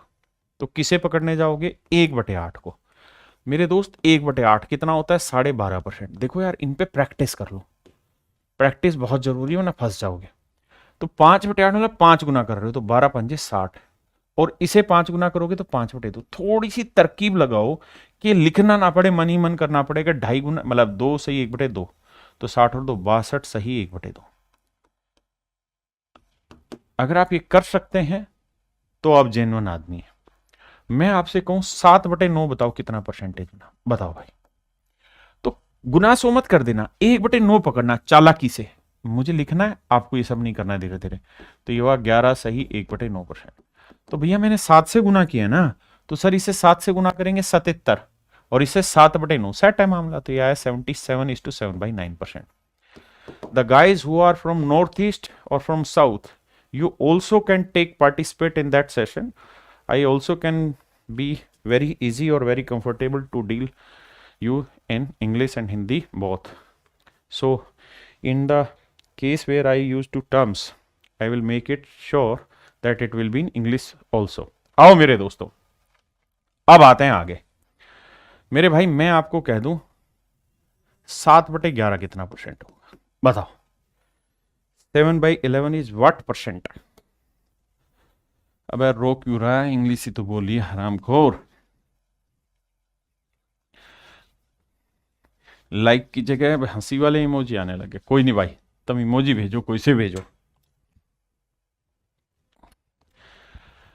Speaker 2: तो किसे पकड़ने जाओगे? 1/8 को। मेरे दोस्त 1/8 कितना होता है? 12.5%। देखो यार, इन पे प्रैक्टिस कर लो, प्रैक्टिस बहुत जरूरी है वरना फंस जाओगे। तो 5/8 मतलब 5 गुना कर रहे हो तो 12×5 60, और इसे 5 गुना करोगे तो 5/2। थोड़ी सी तरकीब लगाओ कि लिखना ना पड़े, मन ही मन करना पड़ेगा। 2.5 गुना मतलब 2 सही 1/2, तो 60 और 2 62 सही 1/2। अगर आप ये कर सकते हैं तो आप जेन्युइन आदमी है। मैं आपसे कहूं 7/9 बताओ कितना परसेंटेज बना, बताओ भाई। तो गुना सो मत कर देना, 1/9 पकड़ना चालाकी से। मुझे लिखना है, आपको ये सब नहीं करना है धीरे धीरे। तो ये हुआ 11 सही 1/9%। तो भैया मैंने 7 से गुना किया ना, तो सर इसे 7 से गुना करेंगे 77, और इसे 7/9, सेट है मामला। तो ये आया 77:7/9%। The guys who are from north east और from south, you also can participate in that session. I also can be very easy or very comfortable to deal you in English and Hindi both. So in the case where I use two terms, I will make it sure that it will be in English also. आओ मेरे दोस्तों, अब आते हैं आगे। मेरे भाई मैं आपको कह दूं 7/11 कितना परसेंट होगा, बताओ। 7/11 इज व्हाट परसेंट? अब यार रो क्यों रहा है? इंग्लिश ही तो बोलिए हरामखोर। लाइक की जगह हंसी वाले इमोजी आने लगे। कोई नहीं भाई, तुम इमोजी भेजो, कोई से भेजो।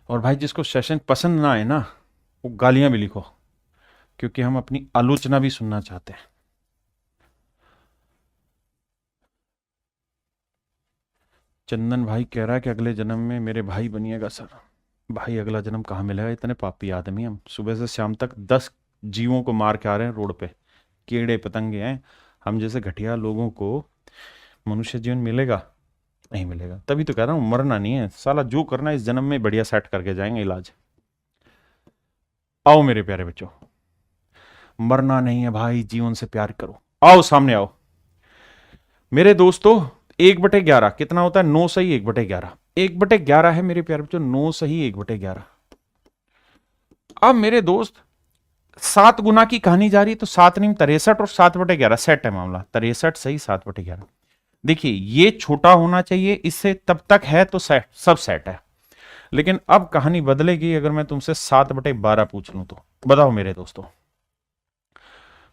Speaker 2: और भाई जिसको सेशन पसंद ना आए ना, वो गालियां भी लिखो, क्योंकि हम अपनी आलोचना भी सुनना चाहते हैं। चंदन भाई कह रहा है कि अगले जन्म में मेरे भाई बनिएगा। सर भाई अगला जन्म कहाँ मिलेगा? इतने पापी आदमी हम, सुबह से शाम तक 10 जीवों को मार के आ रहे हैं रोड पे, कीड़े पतंगे हैं। हम जैसे घटिया लोगों को मनुष्य जीवन मिलेगा? नहीं मिलेगा। तभी तो कह रहा हूँ मरना नहीं है साला, जो करना है इस जन्म में बढ़िया सेट करके जाएंगे इलाज। आओ मेरे प्यारे बच्चों, मरना नहीं है भाई, जीवन से प्यार करो। आओ सामने आओ मेरे दोस्तों। 1/11 कितना होता है? 9 सही 1/11। 1/11 है मेरे प्यारे बच्चों, 9 सही 1/11। अब मेरे दोस्त 7 गुना की कहानी जा रही है, तो 7 नहीं 63 और 7/11 सेट है मामला। 63 सही 7/11। देखिए ये छोटा होना चाहिए, इससे तब तक है तो सेट, सब सेट है। लेकिन अब कहानी बदलेगी अगर मैं तुमसे 7/12 पूछ लूं तो। बताओ मेरे दोस्तों।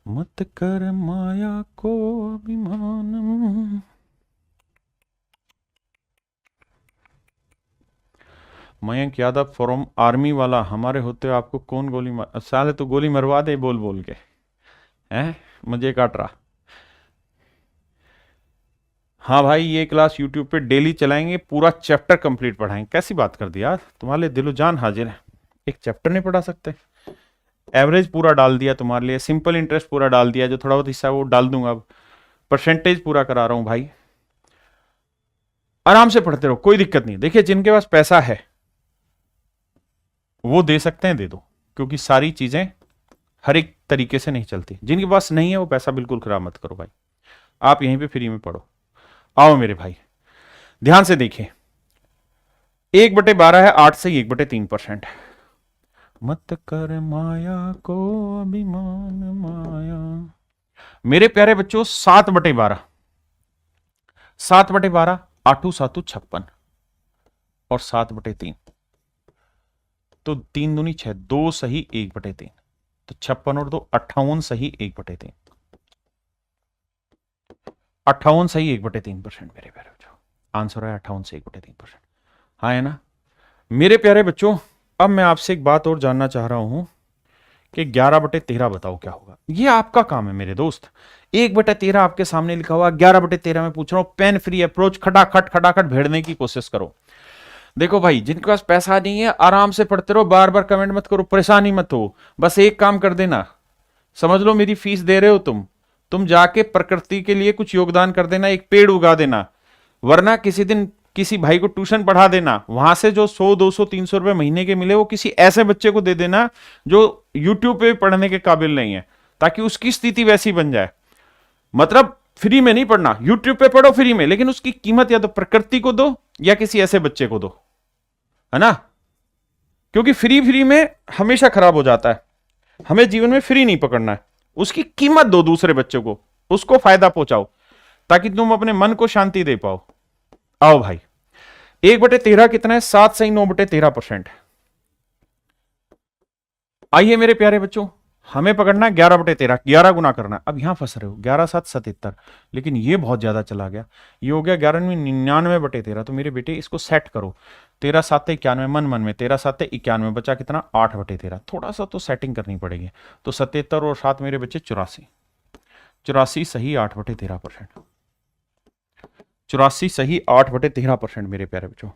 Speaker 2: मत कर माया को अभिमान। मयंक यादव फ्रॉम आर्मी वाला, हमारे होते हो आपको कौन गोली मार? साले तो गोली मरवा दे बोल बोल के, हैं मुझे काट रहा। हाँ भाई, ये क्लास यूट्यूब पे डेली चलाएंगे, पूरा चैप्टर कंप्लीट पढ़ाएंगे। कैसी बात कर दी यार, तुम्हारे लिए दिलो जान हाजिर है। एक चैप्टर नहीं पढ़ा सकते? एवरेज पूरा डाल दिया तुम्हारे लिए, सिंपल इंटरेस्ट पूरा डाल दिया, जो थोड़ा बहुत हिस्सा है वो डाल दूंगा, अब परसेंटेज पूरा करा रहा हूं भाई। आराम से पढ़ते रहो, कोई दिक्कत नहीं। देखिए, जिनके पास पैसा है वो दे सकते हैं, दे दो, क्योंकि सारी चीजें हर एक तरीके से नहीं चलती। जिनके पास नहीं है वो पैसा बिल्कुल खराब मत करो भाई, आप यहीं पे फ्री में पढ़ो। आओ मेरे भाई, ध्यान से देखिए, 1/12 है 8 से 1/3%। मत कर माया को अभिमान माया। मेरे प्यारे बच्चों, 7/12, 7/12 8 7 56 और 7/3, तो 3 दूनी 6, 2 सही 1/3, तो 56 और 2 58 सही 1/3, 58 सही 1/3% मेरे प्यारे बच्चों। आंसर है 58 से 1/3%। हाँ है ना मेरे प्यारे बच्चों। अब मैं आपसे एक बात और जानना चाह रहा हूं कि 11/13 बताओ क्या होगा। ये आपका काम है मेरे दोस्त। 1/13 आपके सामने लिखा हुआ, 11/13 में पूछ रहा हूं, पेन फ्री अप्रोच, खटाखट भेड़ने की कोशिश करो। देखो भाई, जिनके पास पैसा नहीं है आराम से पढ़ते रहो, बार बार कमेंट मत करो, परेशानी मत हो। बस एक काम कर देना, समझ लो मेरी फीस दे रहे हो तुम जाके प्रकृति के लिए कुछ योगदान कर देना, एक पेड़ उगा देना, वरना किसी दिन किसी भाई को ट्यूशन पढ़ा देना, वहां से जो 100 200 300 रुपए महीने के मिले वो किसी ऐसे बच्चे को दे देना जो यूट्यूब पे पढ़ने के काबिल नहीं है, ताकि उसकी स्थिति वैसी बन जाए। मतलब फ्री में नहीं पढ़ना, यूट्यूब पे पढ़ो फ्री में, लेकिन उसकी कीमत या तो प्रकृति को दो या किसी ऐसे बच्चे को दो, है ना। क्योंकि फ्री में हमेशा खराब हो जाता है। हमें जीवन में फ्री नहीं पकड़ना है, उसकी कीमत दो दूसरे बच्चे को, उसको फायदा पहुंचाओ, ताकि तुम अपने मन को शांति दे पाओ। आओ भाई, 1/13 कितना है? 7 सही 9/13%। आइए मेरे प्यारे बच्चों, हमें पकड़ना है 11/13, 11 गुना करना है। अब यहां फंस रहे हो, 11 7 77, लेकिन ये बहुत ज्यादा चला गया, ये हो गया 11/99/13। तो मेरे बेटे इसको सेट करो, 13 7 91, मन में 13 7 91, बचा कितना? 8/13। थोड़ा सा तो सेटिंग करनी पड़ेगी। तो 77 और 7 मेरे बच्चे 84, 84 सही 8/13%, 84 सही 8/13% मेरे प्यारे बच्चों।